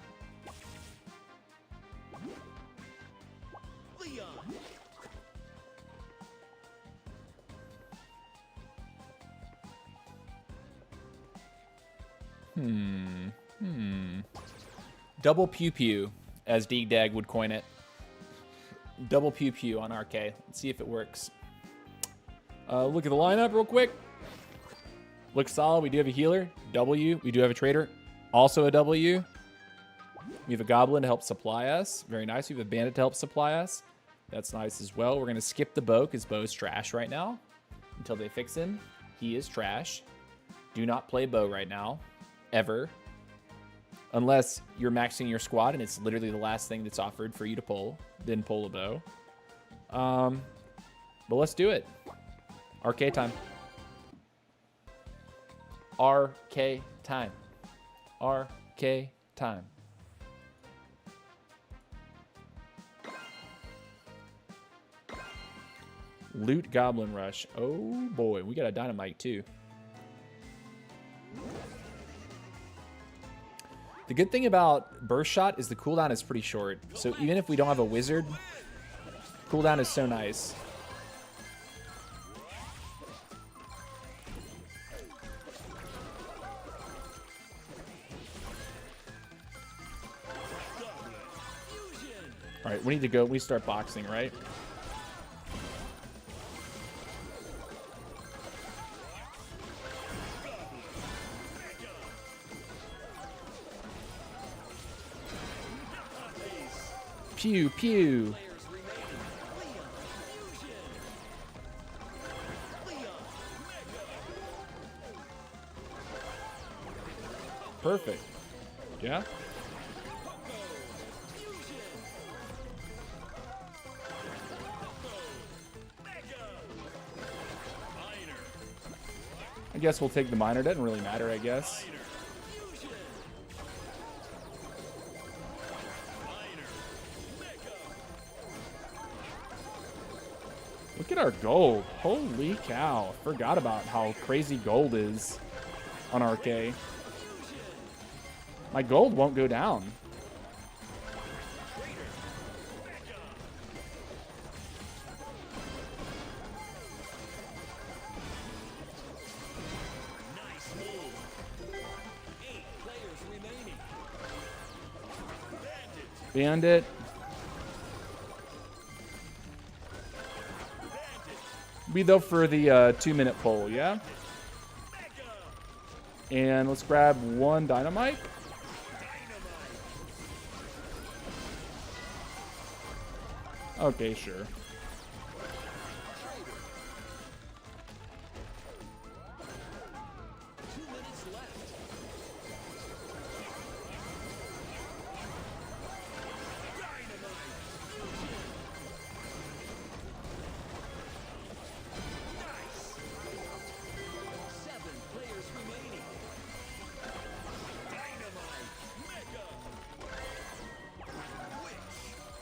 Double pew pew, as D-Dag would coin it. Double pew pew on RK. Let's see if it works. Look at the lineup real quick. Looks solid. We do have a healer. W. We do have a trader. Also a W. We have a goblin to help supply us. Very nice. We have a bandit to help supply us. That's nice as well. We're going to skip the Bo because Bo's trash right now. Until they fix him. He is trash. Do not play Bo right now. Ever. Unless you're maxing your squad and it's literally the last thing that's offered for you to pull. Then pull a Bo. But let's do it. RK time. RK time. RK time. Loot Goblin Rush. Oh boy, we got a dynamite too. The good thing about Burst Shot is the cooldown is pretty short. So even if we don't have a wizard, cooldown is so nice. All right, we need to go. We start boxing, right? Pew, pew. Perfect. Yeah? I guess we'll take the minor. Doesn't really matter, I guess. Look at our gold. Holy cow. Forgot about how crazy gold is on RK. My gold won't go down. Bandit. Be though for the 2-minute poll, yeah? And let's grab one dynamite. Okay, sure.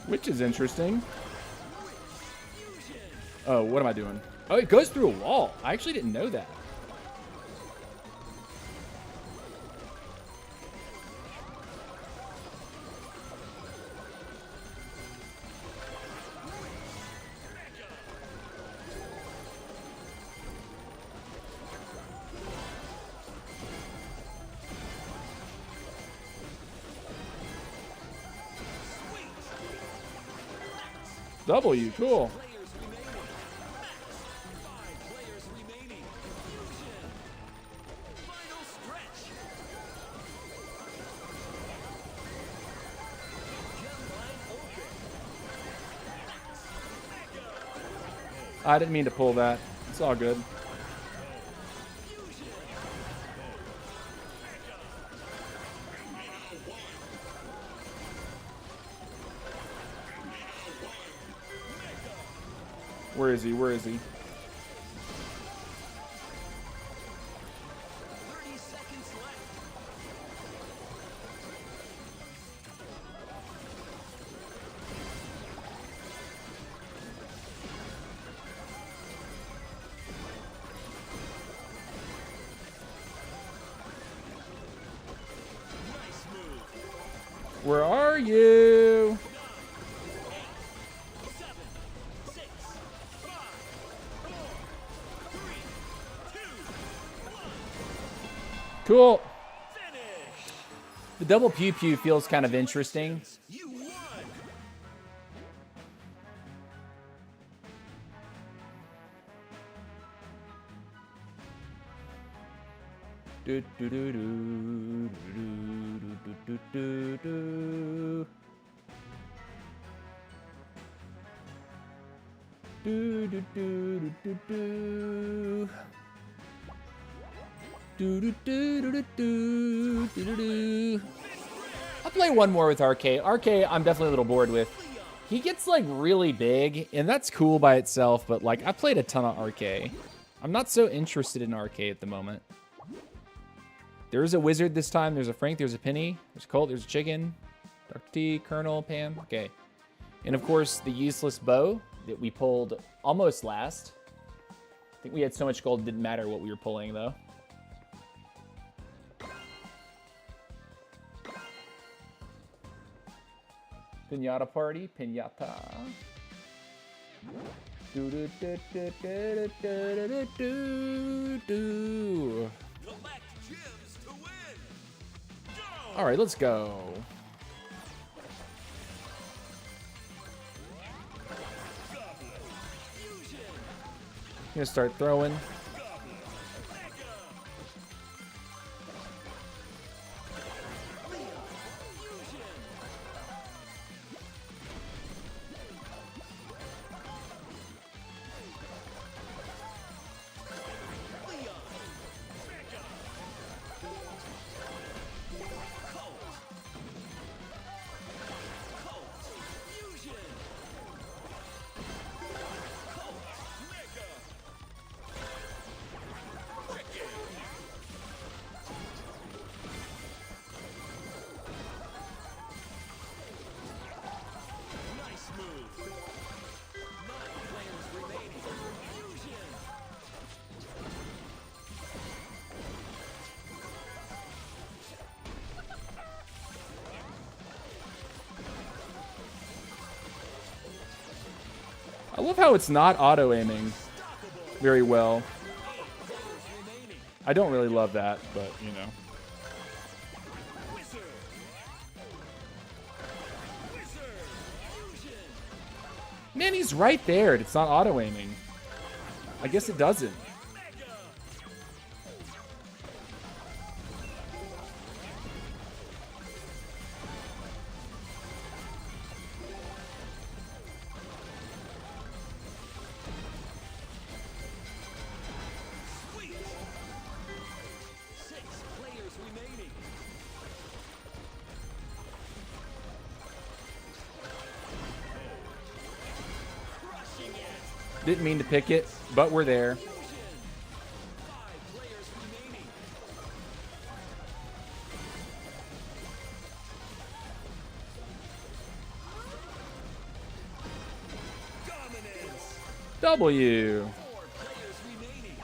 Which is interesting. Oh, what am I doing? Oh, it goes through a wall. I actually didn't know that. W, cool. I didn't mean to pull that. It's all good. Where is he? Where is he? 30 seconds left. Nice move. Where are you? 7, 6, 5, 4, 3, 2, 1. Cool. Finish. The double pew pew feels kind of interesting. You won. Do, do, do, do, do, do, do, do, do. Do, do, do, do, do, do. Do, do, do, do, do, do, do, do. I'll play one more with RK. RK, I'm definitely a little bored with. He gets, like, really big, and that's cool by itself, but, like, I played a ton of RK. I'm not so interested in RK at the moment. There's a wizard this time. There's a Frank. There's a Penny. There's a Colt. There's a Chicken. Dr. T, Colonel, Pam. Okay. And, of course, the useless bow that we pulled almost last. I think we had so much gold, it didn't matter what we were pulling, though. Pinata party. Pinata. Do, do, do, do, do, do, do, do, do. Collect gems to win. Go. All right, let's go. Goblin. Fusion. Gonna start throwing. Goblin. Mega. Leon. Fusion. Leon. Mega. Colt. Colt. Fusion. Colt. Mega. Chicken. Nice move. 9 players remaining. Fusion. I love how it's not auto-aiming very well. 8 players remaining. I don't really love that, but, you know. Wizard. Wizard. Fusion. Man, he's right there. It's not auto-aiming. I guess it doesn't. Mega. Sweet. 6 players remaining. Crushing it. Didn't mean to pick it, but we're there. Fusion. 5 players remaining. Dominance. W. 4 players remaining.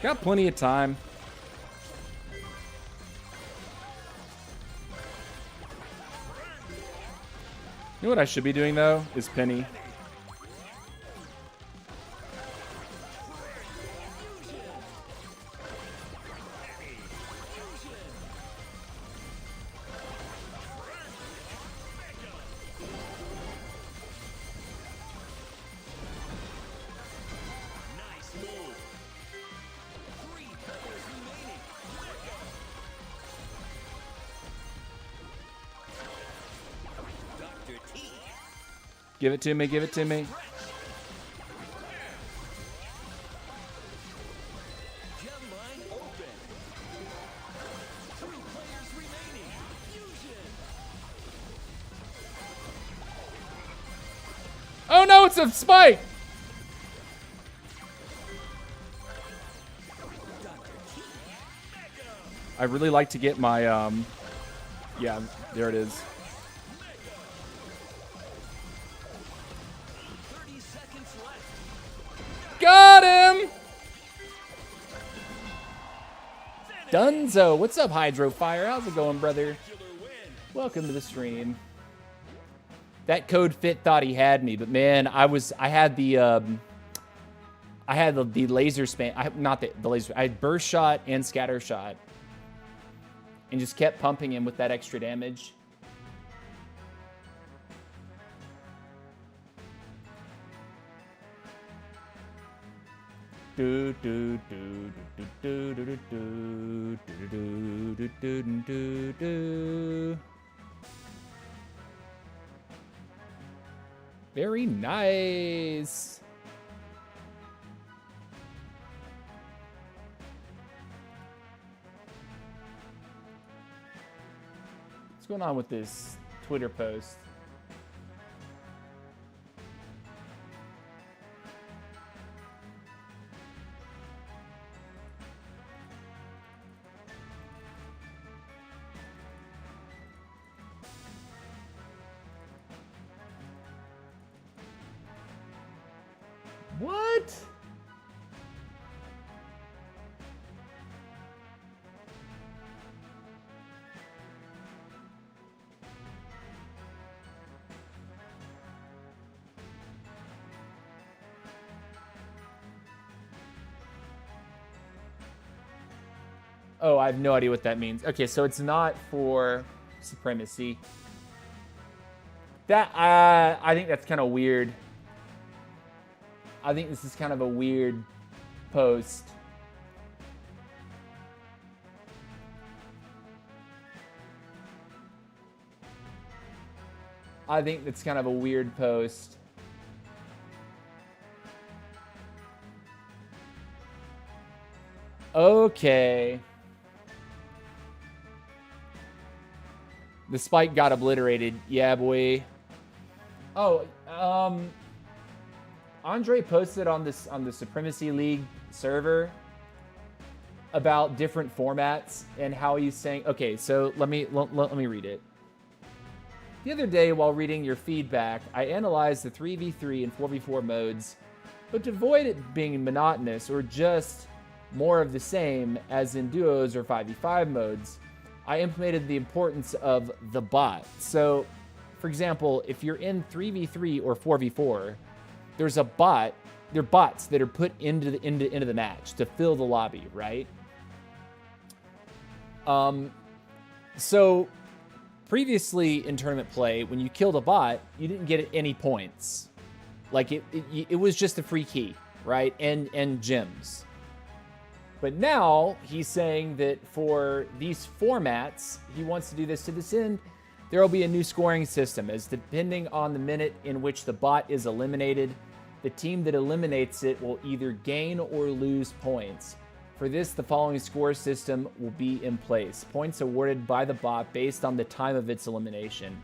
Got plenty of time. You know what I should be doing, though? Is Penny. Fusion. Fusion. Nice move. 3 players remaining. Dr. T. Give it to me, give it to me. Gem line open. 3 players remaining. Fusion. Oh no, it's a spike! I really like to get my, yeah, there it is. 30 seconds left. Got him! Dunzo, what's up, Hydro Fire? How's it going, brother? Welcome to the stream. That code fit thought he had me, but man, I had the laser span. Not the laser. I had burst shot and scatter shot, and just kept pumping him with that extra damage. Do do do do do do do do do do do do. Very nice. What's going on with this Twitter post? What? Oh, I have no idea what that means. Okay, so it's not for supremacy. That, I think that's kind of weird. I think this is kind of a weird post. I think it's kind of a weird post. Okay. The spike got obliterated. Yeah, boy. Oh, Andre posted on the Supremacy League server about different formats and how he's saying. Okay, so let me read it. The other day, while reading your feedback, I analyzed the 3v3 and 4v4 modes, but to avoid it being monotonous or just more of the same as in duos or 5v5 modes, I implemented the importance of the bot. So, for example, if you're in 3v3 or 4v4, there's a bot. They're bots that are put into the match to fill the lobby, right? So previously in tournament play, when you killed a bot, you didn't get any points. Like it was just a free key, right? And gems. But now he's saying that for these formats, he wants to do this to this end. There will be a new scoring system, as depending on the minute in which the bot is eliminated, the team that eliminates it will either gain or lose points. For this, the following score system will be in place. Points awarded by the bot based on the time of its elimination.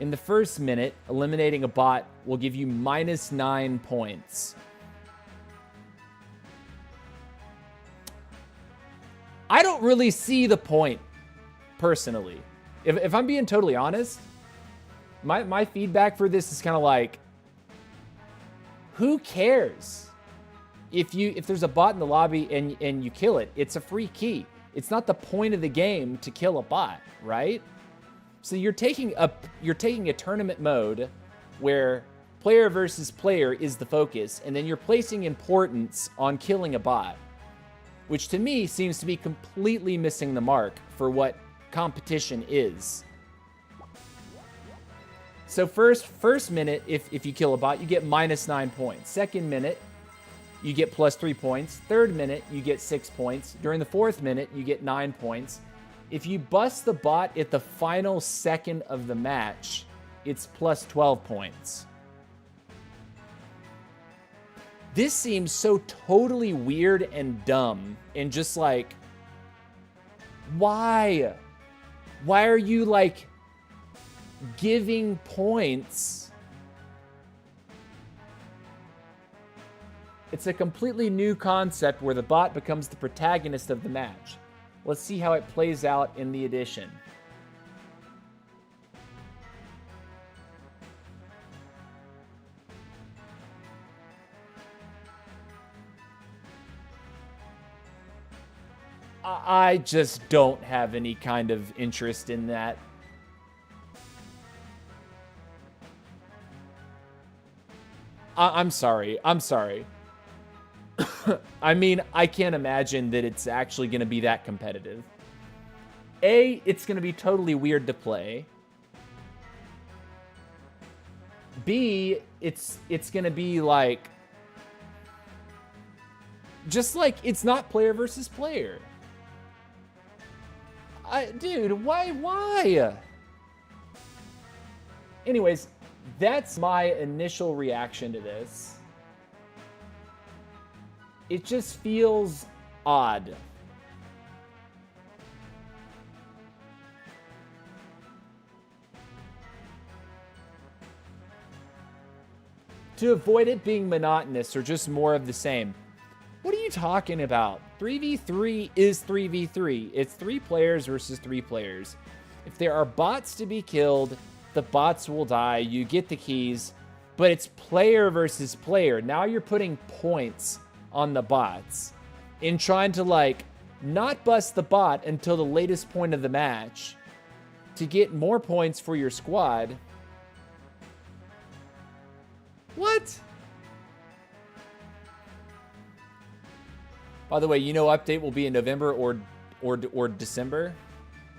In the first minute, eliminating a bot will give you -9 points. I don't really see the point, personally. If I'm being totally honest, my feedback for this is kind of like, who cares? If there's a bot in the lobby and you kill it, it's a free key. It's not the point of the game to kill a bot, right? So you're taking a tournament mode where player versus player is the focus, and then you're placing importance on killing a bot, which to me seems to be completely missing the mark for what competition is. So first minute, if you kill a bot, you get -9 points. Second minute, you get +3 points. Third minute, you get 6 points. During the fourth minute, you get 9 points. If you bust the bot at the final second of the match, it's +12 points. This seems so totally weird and dumb, and just like, why? Why are you like giving points? It's a completely new concept where the bot becomes the protagonist of the match. Let's see how it plays out in the edition. I just don't have any kind of interest in that. I'm sorry. I'm sorry. I mean, I can't imagine that it's actually going to be that competitive. A, it's going to be totally weird to play. B, it's going to be like... just like, it's not player versus player. Dude, why? Anyways, that's my initial reaction to this. It just feels odd. To avoid it being monotonous or just more of the same. What are you talking about? 3v3 is 3v3. It's 3 players versus 3 players. If there are bots to be killed, the bots will die. You get the keys, but it's player versus player. Now you're putting points on the bots in trying to, like, not bust the bot until the latest point of the match to get more points for your squad. What? By the way, you know update will be in November or December.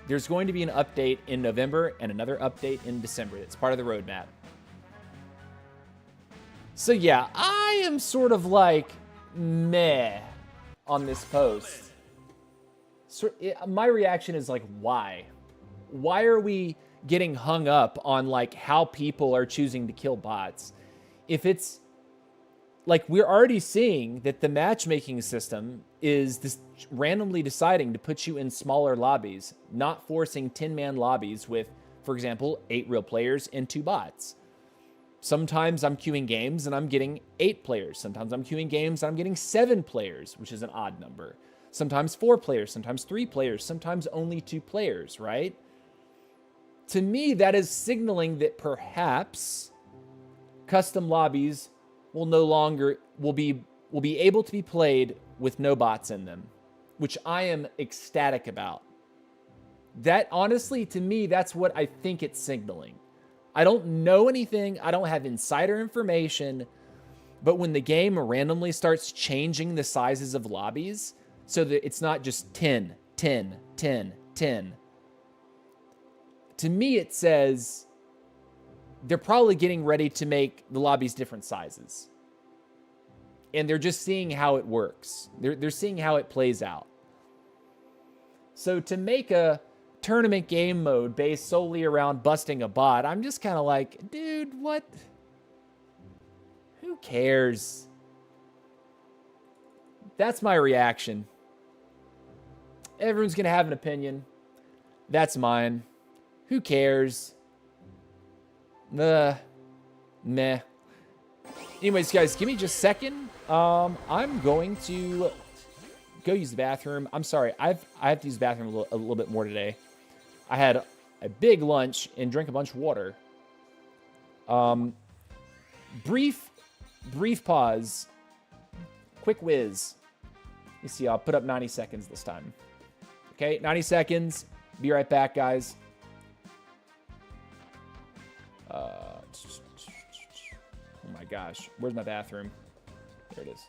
There's going to be an update in November and another update in December. It's part of the roadmap. So yeah, I am sort of like meh on this post. So my reaction is like, why? Why are we getting hung up on like how people are choosing to kill bots? If it's like, we're already seeing that the matchmaking system is this randomly deciding to put you in smaller lobbies, not forcing 10-man lobbies with, for example, 8 real players and 2 bots. Sometimes I'm queuing games and I'm getting 8 players. Sometimes I'm queuing games and I'm getting 7 players, which is an odd number. Sometimes 4 players, sometimes 3 players, sometimes only 2 players, right? To me, that is signaling that perhaps custom lobbies will be able to be played with no bots in them, which I am ecstatic about. That, honestly, to me, that's what I think it's signaling. I don't know anything. I don't have insider information. But when the game randomly starts changing the sizes of lobbies so that it's not just 10, 10, 10, 10, to me it says they're probably getting ready to make the lobbies different sizes. And they're just seeing how it works. They're seeing how it plays out. So to make a tournament game mode based solely around busting a bot, I'm just kind of like, dude, what? Who cares? That's my reaction. Everyone's going to have an opinion. That's mine. Who cares? Meh. Anyways, guys, give me just a second. I'm going to go use the bathroom. I'm sorry. I have to use the bathroom a little bit more today. I had a big lunch and drank a bunch of water. Brief pause. Quick whiz. You see, I'll put up 90 seconds this time. Okay, 90 seconds. Be right back, guys. Oh my gosh. Where's my bathroom? There it is.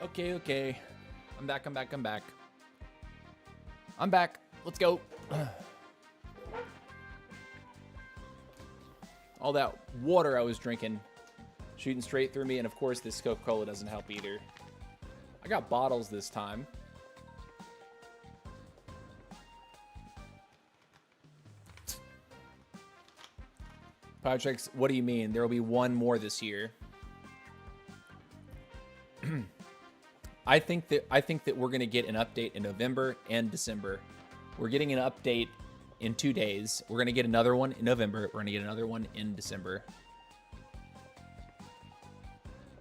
Okay, okay. I'm back, I'm back, I'm back. I'm back. Let's go. All that water I was drinking shooting straight through me, and of course this Coca-Cola doesn't help either. I got bottles this time. Projects, what do you mean? There will be one more this year. I think that we're gonna get an update in November and December. We're getting an update in 2 days. We're gonna get another one in November. We're gonna get another one in December.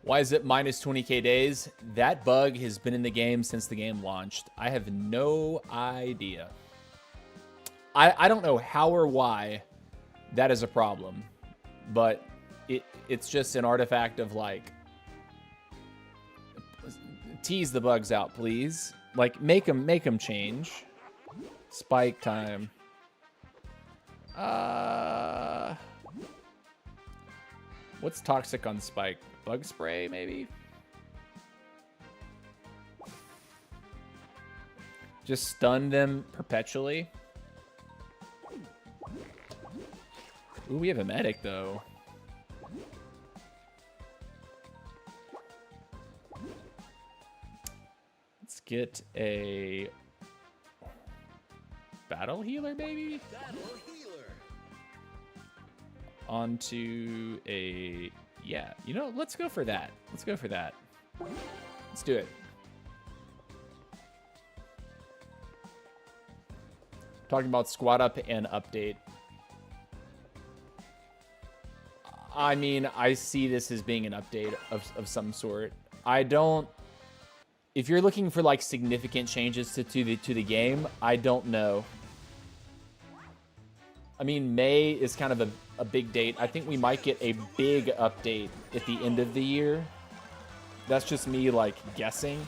Why is it minus 20k days? That bug has been in the game since the game launched. I have no idea. I don't know how or why that is a problem, but it's just an artifact of like, tease the bugs out, please. Like, make them change. Spike time. What's toxic on Spike? Bug spray, maybe? Just stun them perpetually. Ooh, we have a medic, though. Let's get a battle healer, maybe? Battle healer. Onto a... Yeah, you know, let's go for that. Let's go for that. Let's do it. Talking about squad up and update. I mean, I see this as being an update of some sort. I don't... If you're looking for, like, significant changes to the game, I don't know. I mean, May is kind of a big date. I think we might get a big update at the end of the year. That's just me, like, guessing.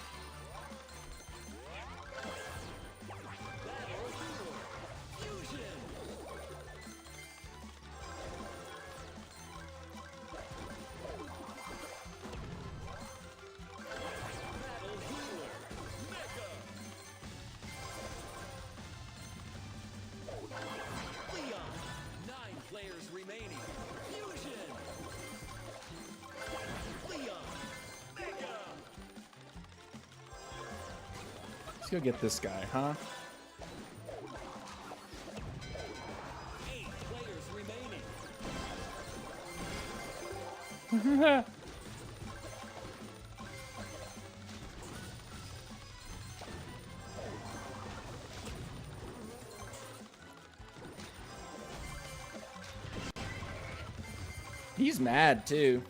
Let's go get this guy, huh? 8 players remaining. He's mad, too.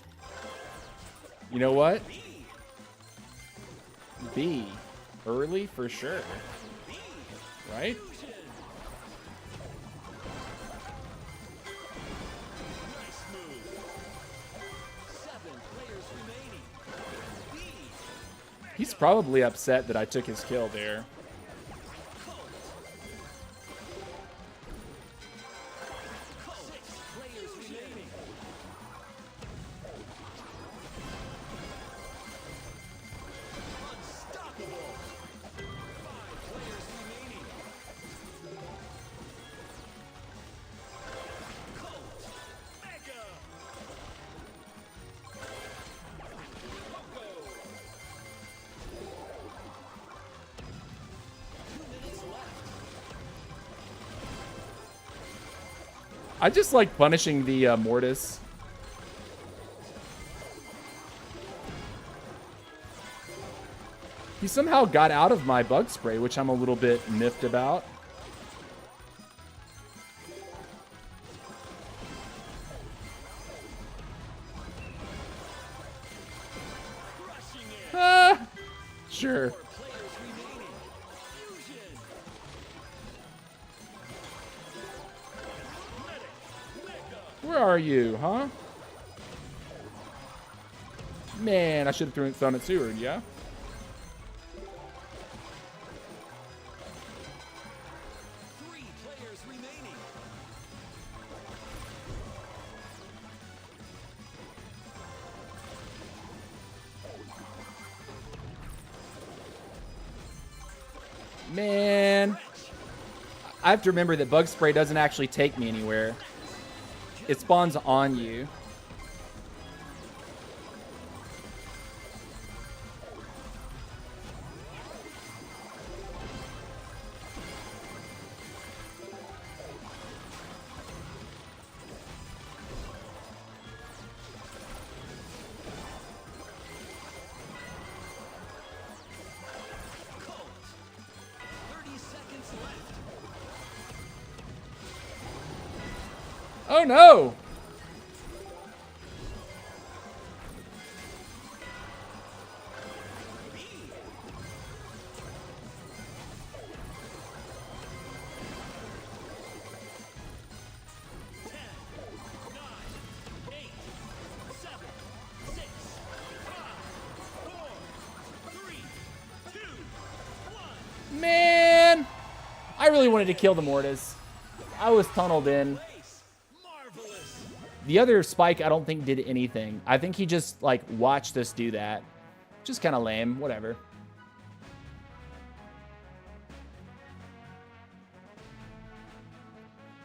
You know what? B. Early for sure. Right? Nice move. 7 players remaining. B. He's probably upset that I took his kill there. I just like punishing the Mortis. He somehow got out of my bug spray, which I'm a little bit miffed about. Sure. Where are you, huh? Man, I should have thrown it Seward, yeah? Man. I have to remember that bug spray doesn't actually take me anywhere. It spawns on you. Oh no! Man! I really wanted to kill the Mortis. I was tunneled in. The other Spike, I don't think did anything. I think he just, like, watched us do that. Just kind of lame. Whatever.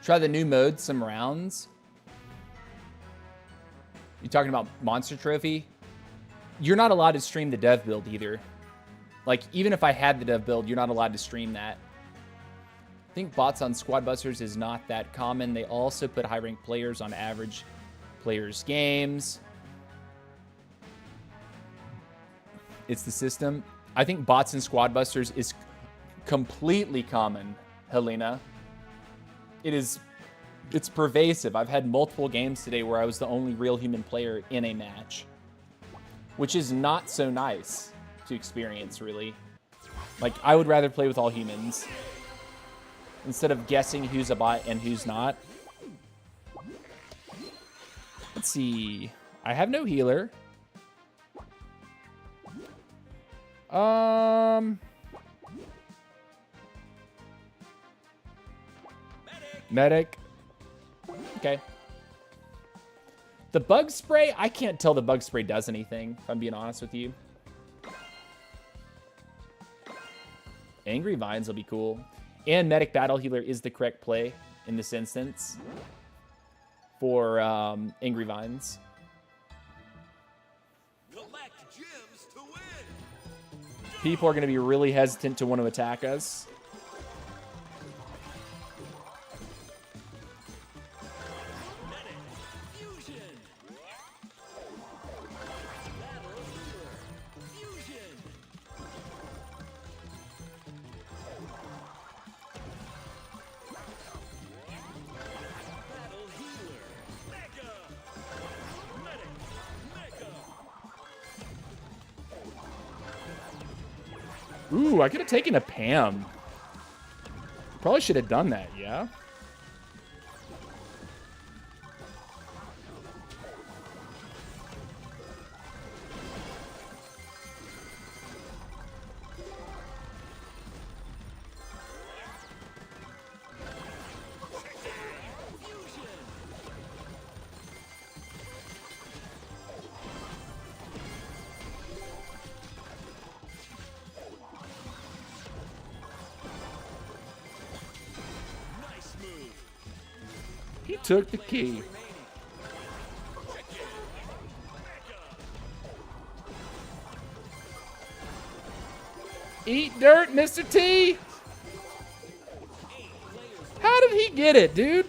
Try the new mode, some rounds. You talking about Monster Trophy? You're not allowed to stream the dev build either. Like, even if I had the dev build, you're not allowed to stream that. I think bots on Squad Busters is not that common. They also put high-ranked players on average players' games. It's the system. I think bots and Squad Busters is completely common, Helena. It's pervasive. I've had multiple games today where I was the only real human player in a match, which is not so nice to experience, really. Like, I would rather play with all humans instead of guessing who's a bot and who's not. Let's see. I have no healer. Medic. Okay. The bug spray, I can't tell the bug spray does anything, if I'm being honest with you. Angry Vines will be cool. And Medic Battle Healer is the correct play in this instance for Angry Vines. People are going to be really hesitant to want to attack us. Ooh, I could have taken a Pam. Probably should have done that, yeah? He took the key. Eat dirt, Mr. T. How did he get it, dude?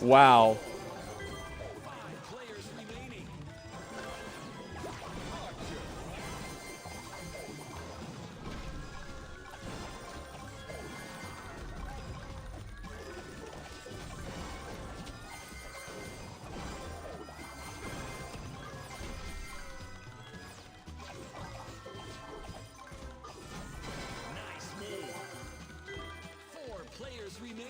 Wow. remaining.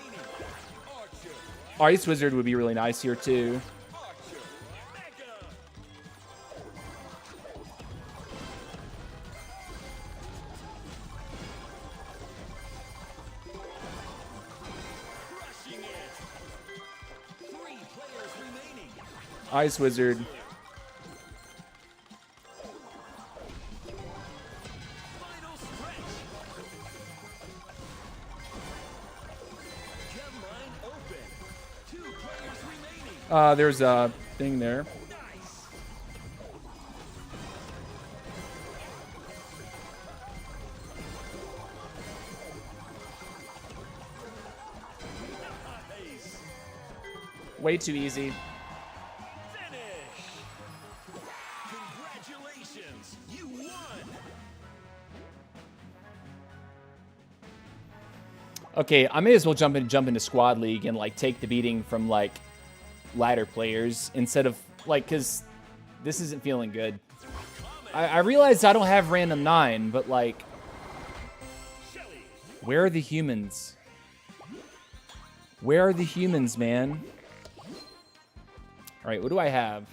Archer. Ice Wizard would be really nice here too. Archer. Mega. Crushing it. 3 players remaining. Ice Wizard. Final stretch. Gem line open. 2 players remaining. There's a thing there. Nice. Nice. Way too easy. Finish. Congratulations. You won. Okay, I may as well jump into Squad League and like take the beating from like ladder players instead of like, cause this isn't feeling good. I realize I don't have random 9, but like, Shelly. where are the humans? Where are the humans, man? All right, what do I have?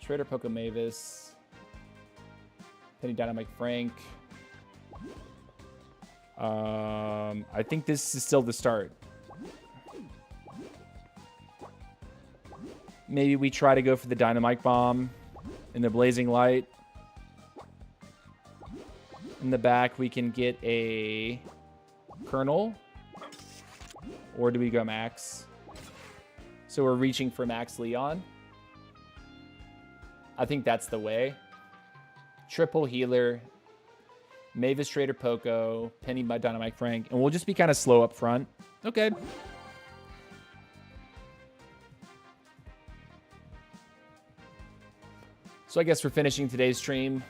Trader Poco Mavis. Penny Dynamite Frank. I think this is still the start. Maybe we try to go for the Dynamite Bomb in the Blazing Light. In the back, we can get a Colonel. Or do we go Max? So we're reaching for Max Leon. I think that's the way. Triple healer. Mavis Trader Poco. Penny by Dynamite Frank. And we'll just be kind of slow up front. Okay. So I guess we're finishing today's stream.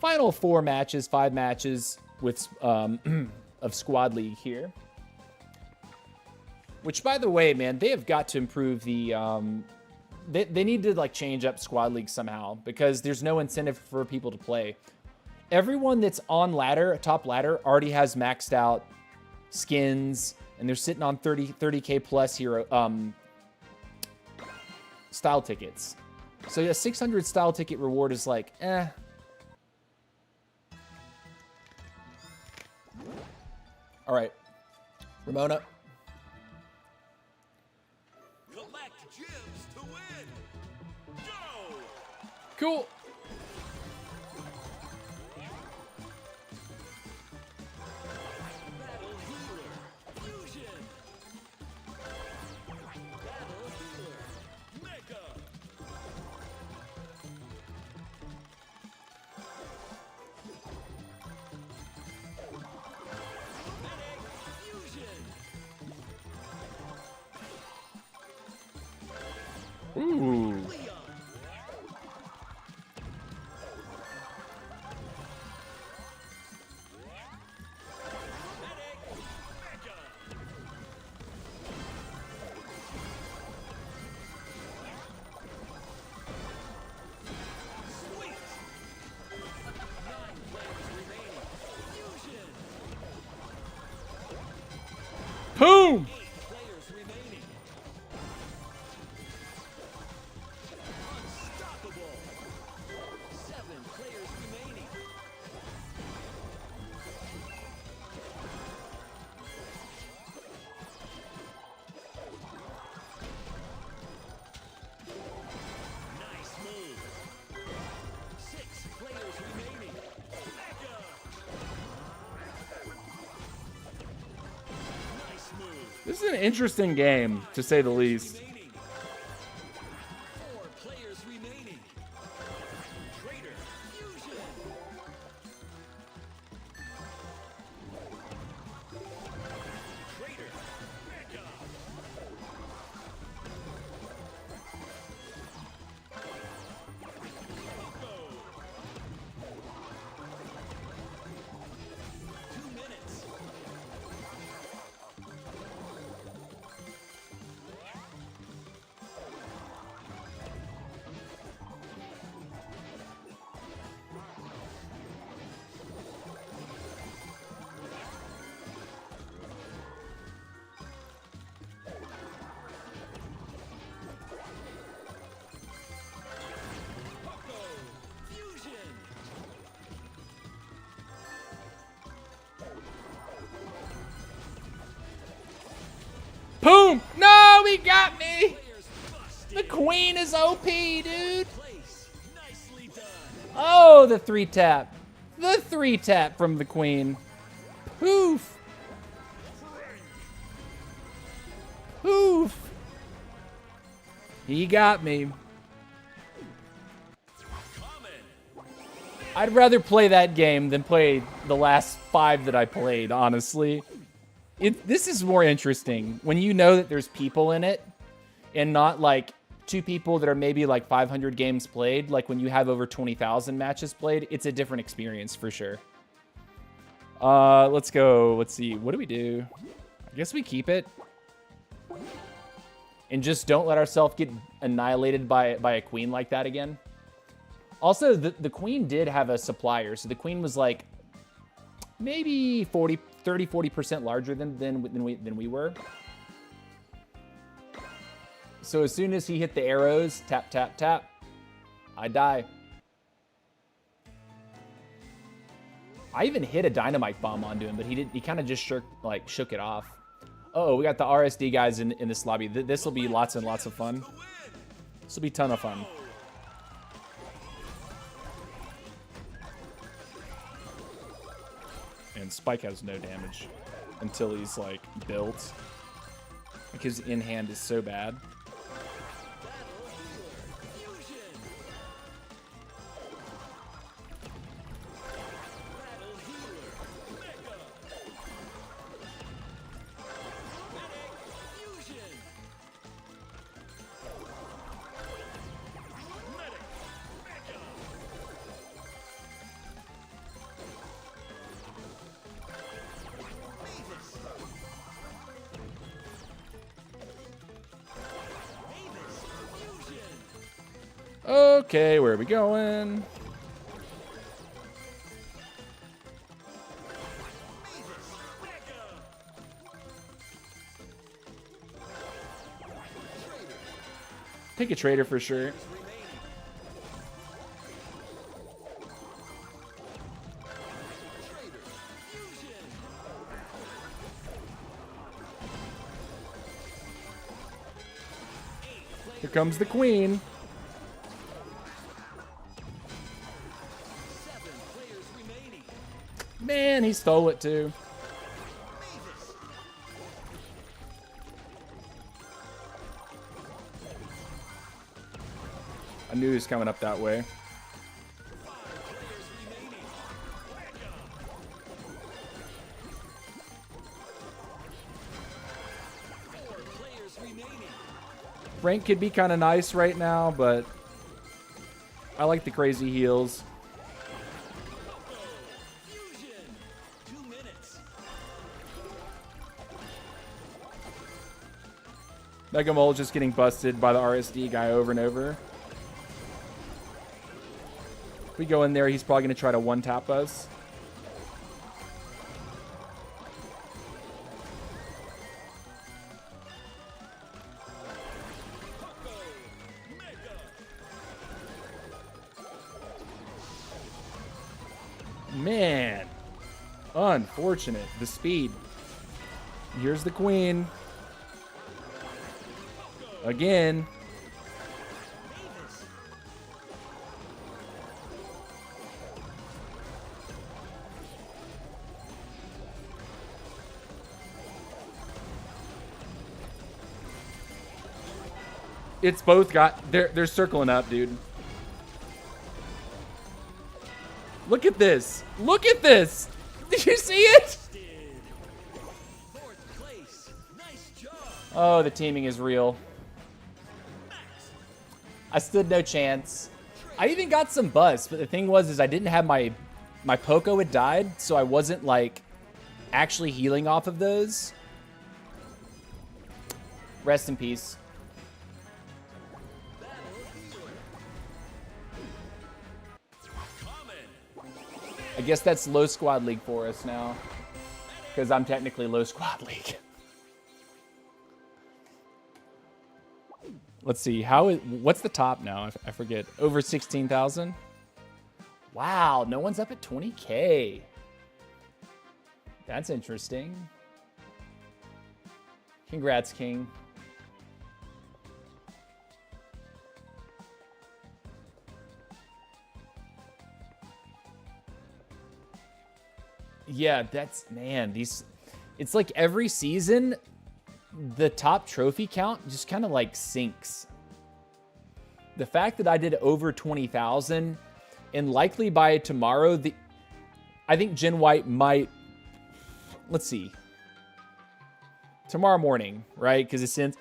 Final 4 matches, 5 matches with of Squad League here. Which, by the way, man, they have got to improve the... They need to like change up Squad League somehow because there's no incentive for people to play. Everyone that's on ladder, top ladder, already has maxed out skins, and they're sitting on 30K plus hero style tickets. So a 600 style ticket reward is like, eh. All right, Ramona. Collect gems to win. Go. Cool. Battle healer. Fusion. Battle healer. Mega. Medic. Fusion. Ooh. Leon. Medic. Mega. Sweet. 9 players remaining. Fusion. Boom. 8 players remaining. Unstoppable. 7 players remaining. Nice move. 6 players remaining. Mega. Nice move. This is an interesting game, to say the least. Remaining. 4 players remaining. Trader. Fusion. Trader. Mega. Poco. 2 minutes. Boom! No, he got me! The queen is OP, dude! Oh, the 3-tap. The 3-tap from the queen. Poof! Poof! He got me. I'd rather play that game than play the last 5 that I played, honestly. This is more interesting when you know that there's people in it and not like 2 people that are maybe like 500 games played. Like when you have over 20,000 matches played, it's a different experience for sure. Let's go. Let's see. What do we do? I guess we keep it. And just don't let ourselves get annihilated by a queen like that again. Also, the queen did have a supplier. So the queen was like maybe 30-40% larger than we were. So as soon as he hit the arrows, tap, tap, tap, I die. I even hit a dynamite bomb onto him, but he kind of just shook it off. Oh, we got the RSD guys in this lobby. This will be lots and lots of fun. This will be a ton of fun. And Spike has no damage until he's like built. Like his in-hand is so bad. Okay, where are we going? Take a trader for sure. Here comes the queen. Man, he stole it too. I knew he was coming up that way. Frank could be kind of nice right now, but I like the crazy heals. Mega Mole just getting busted by the RSD guy over and over. If we go in there, he's probably going to try to one-tap us. Man. Unfortunate. The speed. Here's the queen. Again. It's both got... They're circling up, dude. Look at this. Look at this. Did you see it? Oh, the teaming is real. I stood no chance. I even got some buzz, but the thing was I didn't have my Poco had died, so I wasn't like actually healing off of those. Rest in peace. I guess that's low squad league for us now, because I'm technically low squad league. Let's see, what's the top now? I forget. Over 16,000? Wow, no one's up at 20K. That's interesting. Congrats, King. Yeah, that's, man, these, it's like every season, the top trophy count just kind of like sinks. The fact that I did over 20,000 and likely by tomorrow, I think Jen White might, let's see, tomorrow morning, right? Because it's in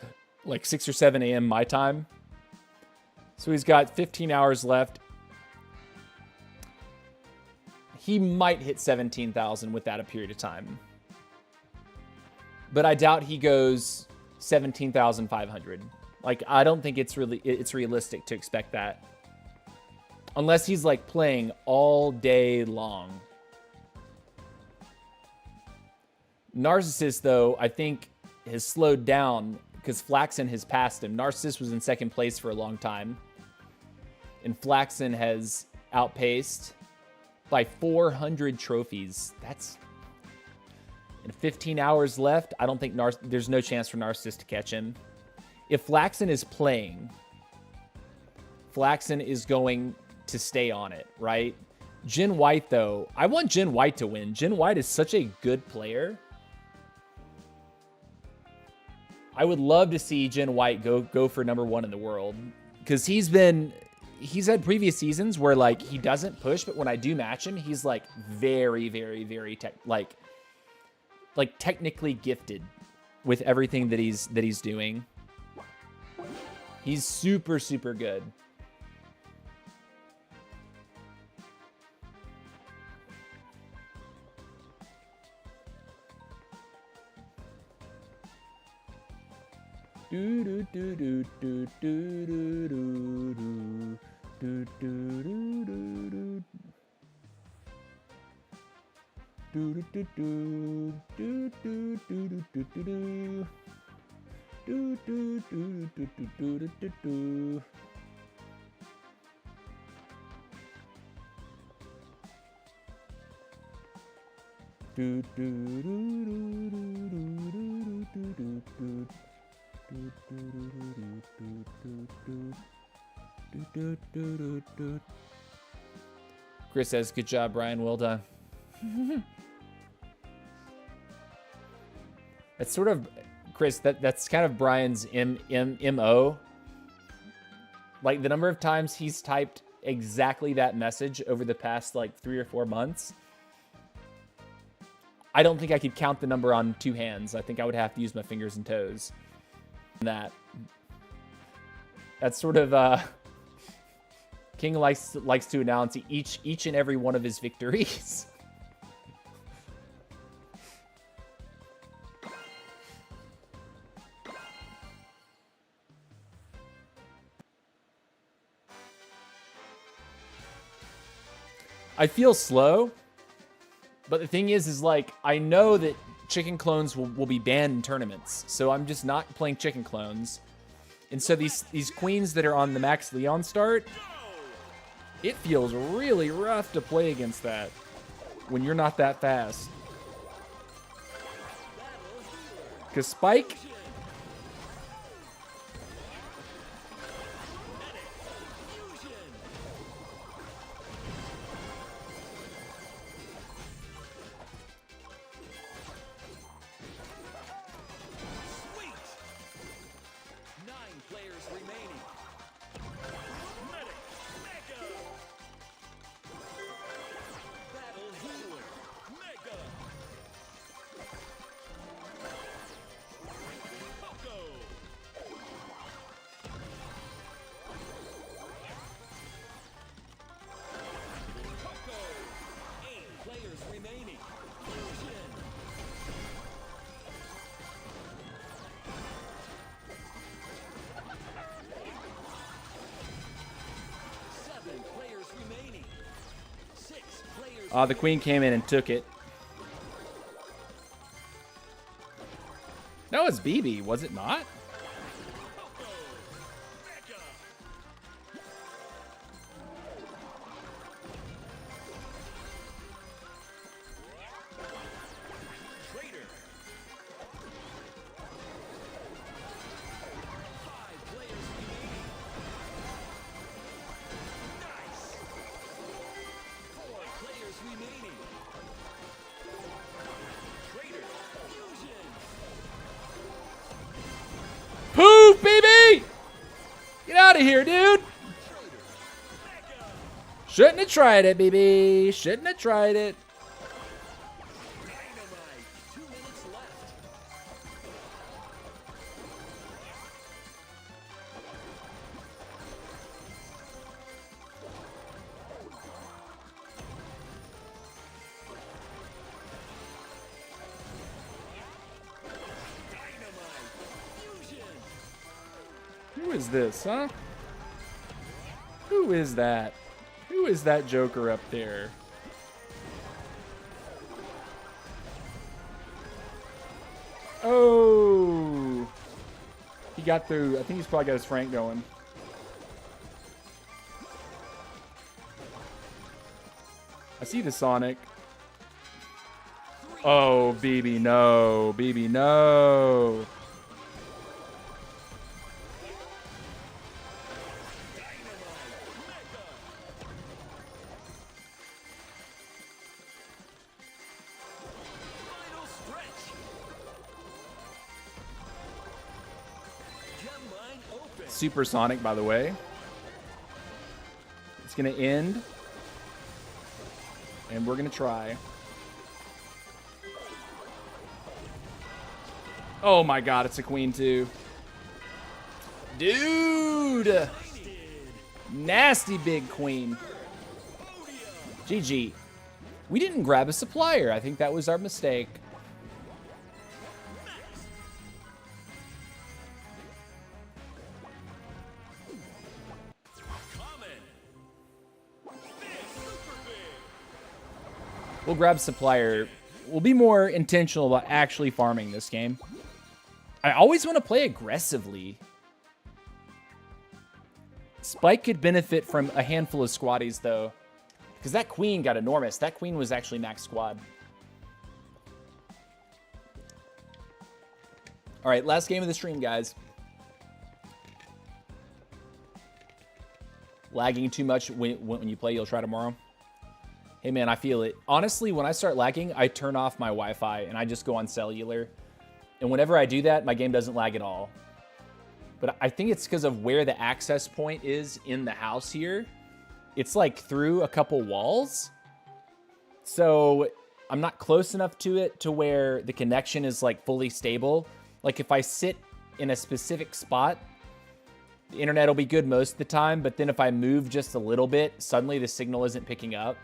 like 6 or 7 a.m. my time. So he's got 15 hours left. He might hit 17,000 without a period of time. But I doubt he goes 17,500. Like, I don't think it's realistic to expect that. Unless he's like playing all day long. Narcissus, though, I think has slowed down because Flaxen has passed him. Narcissus was in second place for a long time. And Flaxen has outpaced by 400 trophies. That's... And 15 hours left. I don't think there's no chance for Narcissus to catch him. If Flaxen is playing, Flaxen is going to stay on it, right? Jen White, though, I want Jen White to win. Jen White is such a good player. I would love to see Jen White go for #1 in the world, because he's had previous seasons where like he doesn't push, but when I do match him, he's like very, very, very technically gifted with everything that he's doing. He's super, super good. Do do do do do do do do do do do do. Do do do do do do do do do do. Do do do do do do do do. Do do do do do do do do. Chris says, "Good job, Brian. Well done." That's sort of, Chris. That's kind of Brian's MO. Like the number of times he's typed exactly that message over the past like 3 or 4 months. I don't think I could count the number on 2 hands. I think I would have to use my fingers and toes. That's sort of King likes to announce each and every one of his victories. I feel slow, but the thing is like I know that chicken clones will be banned in tournaments, so I'm just not playing chicken clones. And so these queens that are on the Max Leon start, it feels really rough to play against that when you're not that fast. Because Spike... the queen came in and took it. That was BB, was it not? out of here, dude. Shouldn't have tried it, BB. Shouldn't have tried it. Dynamite. 2 minutes left. Dynamite. Fusion. Who is this, huh? Who is that? Who is that Joker up there? Oh! He got through. I think he's probably got his Frank going. I see the Sonic. Oh, BB, no. BB, no. Final stretch. Gem line open. Supersonic, by the way. It's going to end. And we're going to try. Oh my god, it's a queen too. Dude! Nasty big queen. GG. We didn't grab a supplier. I think that was our mistake. We'll grab supplier. We'll be more intentional about actually farming this game. I always want to play aggressively. Spike could benefit from a handful of squaddies, though. Because that queen got enormous. That queen was actually max squad. All right, last game of the stream, guys. Lagging too much when you play, you'll try tomorrow. Hey, man, I feel it. Honestly, when I start lagging, I turn off my Wi-Fi and I just go on cellular. And whenever I do that, my game doesn't lag at all. But I think it's because of where the access point is in the house here. It's like through a couple walls. So I'm not close enough to it to where the connection is like fully stable. Like if I sit in a specific spot, the internet will be good most of the time. But then if I move just a little bit, suddenly the signal isn't picking up.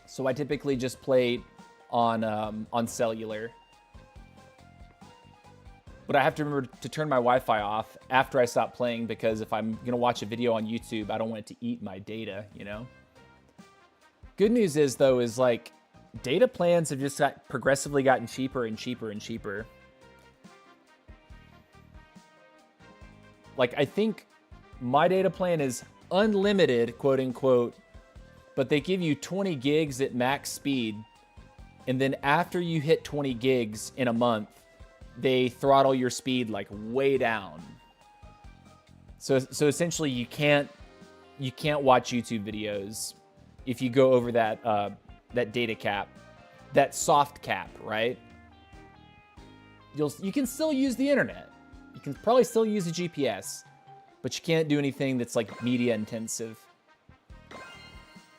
So I typically just play on cellular. But I have to remember to turn my Wi-Fi off after I stop playing, because if I'm going to watch a video on YouTube, I don't want it to eat my data, you know? Good news is, though, is like data plans have just progressively gotten cheaper and cheaper and cheaper. Like, I think my data plan is unlimited, quote unquote, but they give you 20 gigs at max speed. And then after you hit 20 gigs in a month, they throttle your speed like way down. So essentially you can't watch YouTube videos if you go over that that data cap, that soft cap, right? You can still use the internet. You can probably still use a GPS, but you can't do anything that's like media intensive.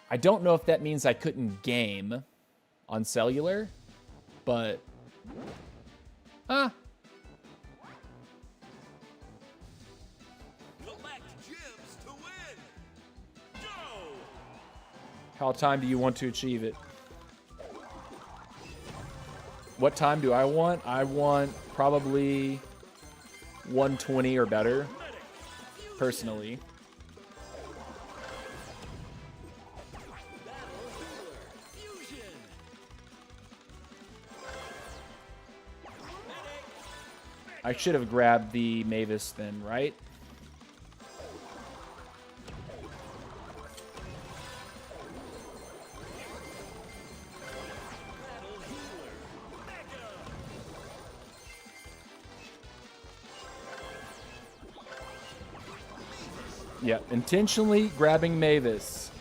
I don't know if that means I couldn't game on cellular, but Collect gems to win. Go. how time do you want to achieve it? What time do I want? I want probably 120 or better, personally. Fusion. I should have grabbed the Mavis then, right? Yeah, intentionally grabbing Mavis.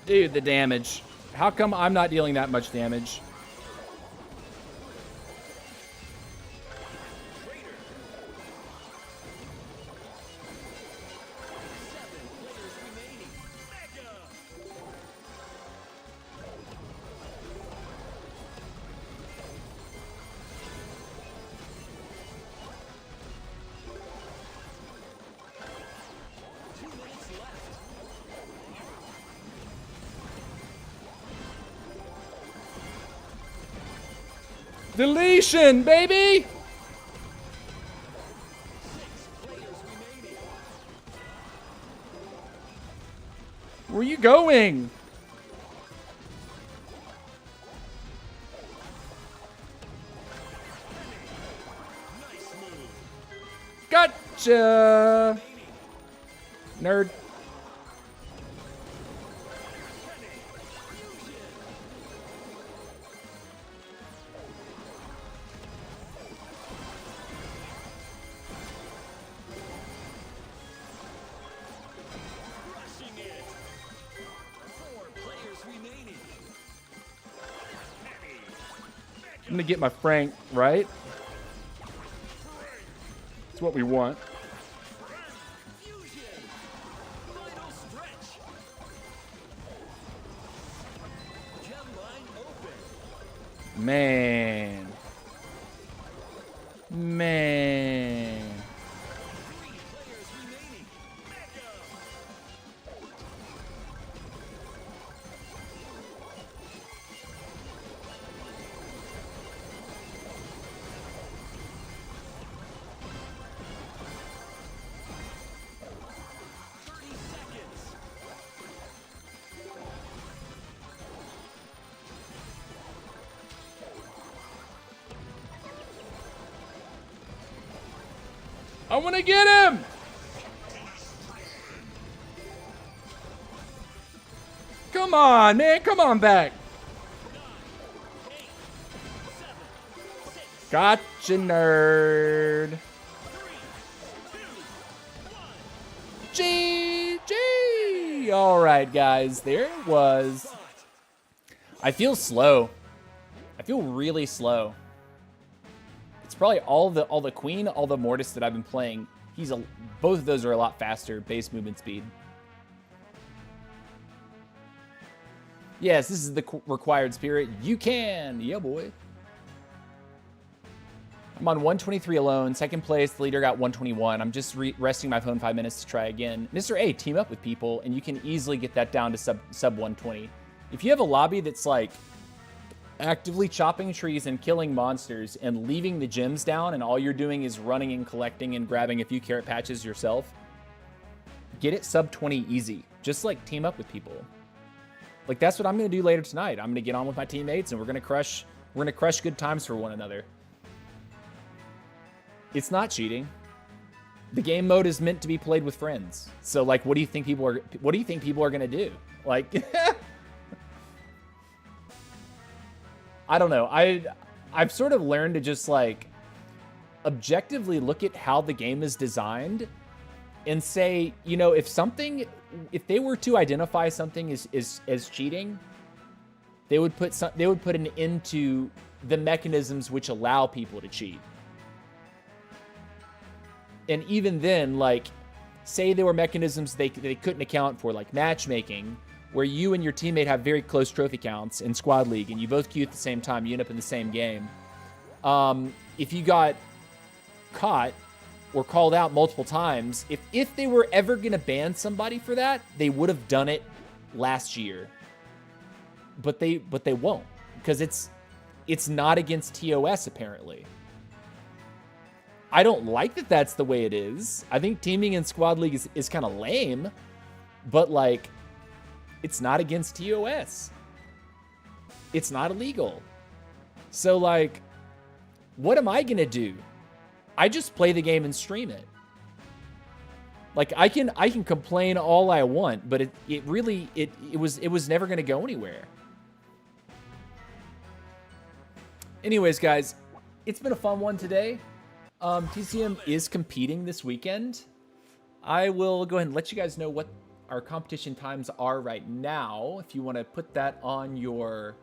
Dude, the damage. How come I'm not dealing that much damage? Deletion, baby! Where are you going? Gotcha! Nerd. I'm gonna get my Frank, right? That's what we want. Man. Man. I want to get him! Come on, man. Come on back. Gotcha, nerd. GG! All right, guys. There it was. I feel slow. I feel really slow. It's probably all the Queen, all the Mortis that I've been playing. Both of those are a lot faster base movement speed. Yes, this is the required spirit. You can, yeah, boy. I'm on 123 alone. Second place, the leader got 121. I'm just resting my phone 5 minutes to try again. Mr. A, team up with people, and you can easily get that down to sub 120. If you have a lobby that's like actively chopping trees and killing monsters and leaving the gems down, and all you're doing is running and collecting and grabbing a few carrot patches yourself, get it sub 20 easy. Just like team up with people. Like that's what I'm gonna do later tonight. I'm gonna get on with my teammates and we're gonna crush good times for one another. It's not cheating. The game mode is meant to be played with friends. So like what do you think people are gonna do? Like I don't know. I've sort of learned to just like objectively look at how the game is designed and say, you know, if they were to identify something as cheating, they would put an end to the mechanisms which allow people to cheat. And even then, like, say there were mechanisms they couldn't account for, like matchmaking, where you and your teammate have very close trophy counts in squad league, and you both queue at the same time, you end up in the same game. If you got caught or called out multiple times, if they were ever going to ban somebody for that, they would have done it last year. But they won't, because it's not against TOS apparently. I don't like that that's the way it is. I think teaming in squad league is kind of lame, but like it's not against TOS. It's not illegal. So like, what am I going to do? I just play the game and stream it. Like I can complain all I want, but it was never going to go anywhere. Anyways, guys, it's been a fun one today. TCM is competing this weekend. I will go ahead and let you guys know what our competition times are right now. If you want to put that on your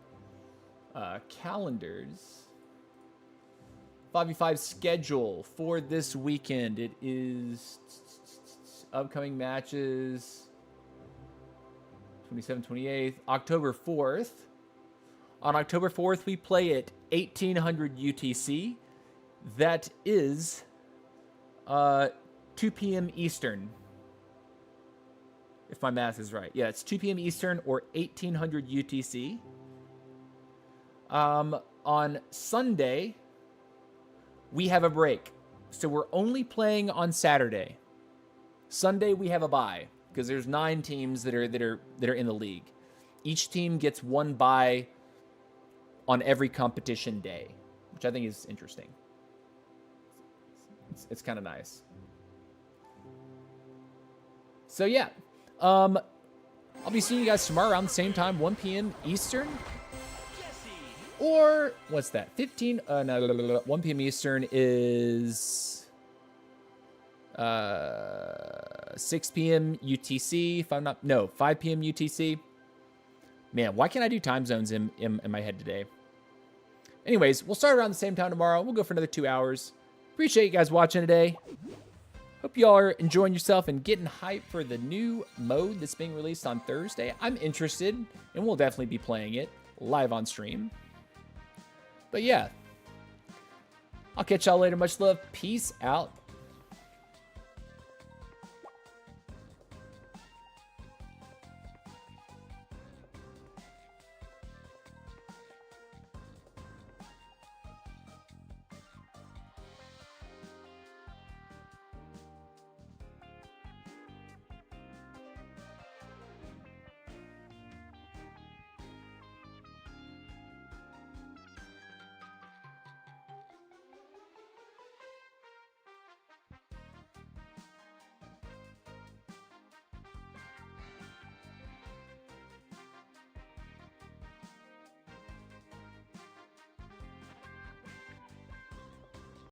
calendars. 5v5 schedule for this weekend. It is upcoming matches 27th, 28th, October 4th. On October 4th, we play at 1800 UTC. That is 2 p.m. Eastern. If my math is right. Yeah, it's 2 p.m. Eastern or 1800 UTC. On Sunday, we have a break. So we're only playing on Saturday. Sunday, we have a bye because there's 9 teams that are in the league. Each team gets one bye on every competition day, which I think is interesting. It's kind of nice. So yeah, I'll be seeing you guys tomorrow around the same time, 1 p.m. Eastern. Or what's that? 1 p.m. Eastern is 6 p.m. UTC. If I'm not, no, 5 p.m. UTC. Man, why can't I do time zones in my head today? Anyways, we'll start around the same time tomorrow. We'll go for another 2 hours. Appreciate you guys watching today. Hope y'all are enjoying yourself and getting hyped for the new mode that's being released on Thursday. I'm interested, and we'll definitely be playing it live on stream. But yeah, I'll catch y'all later. Much love. Peace out.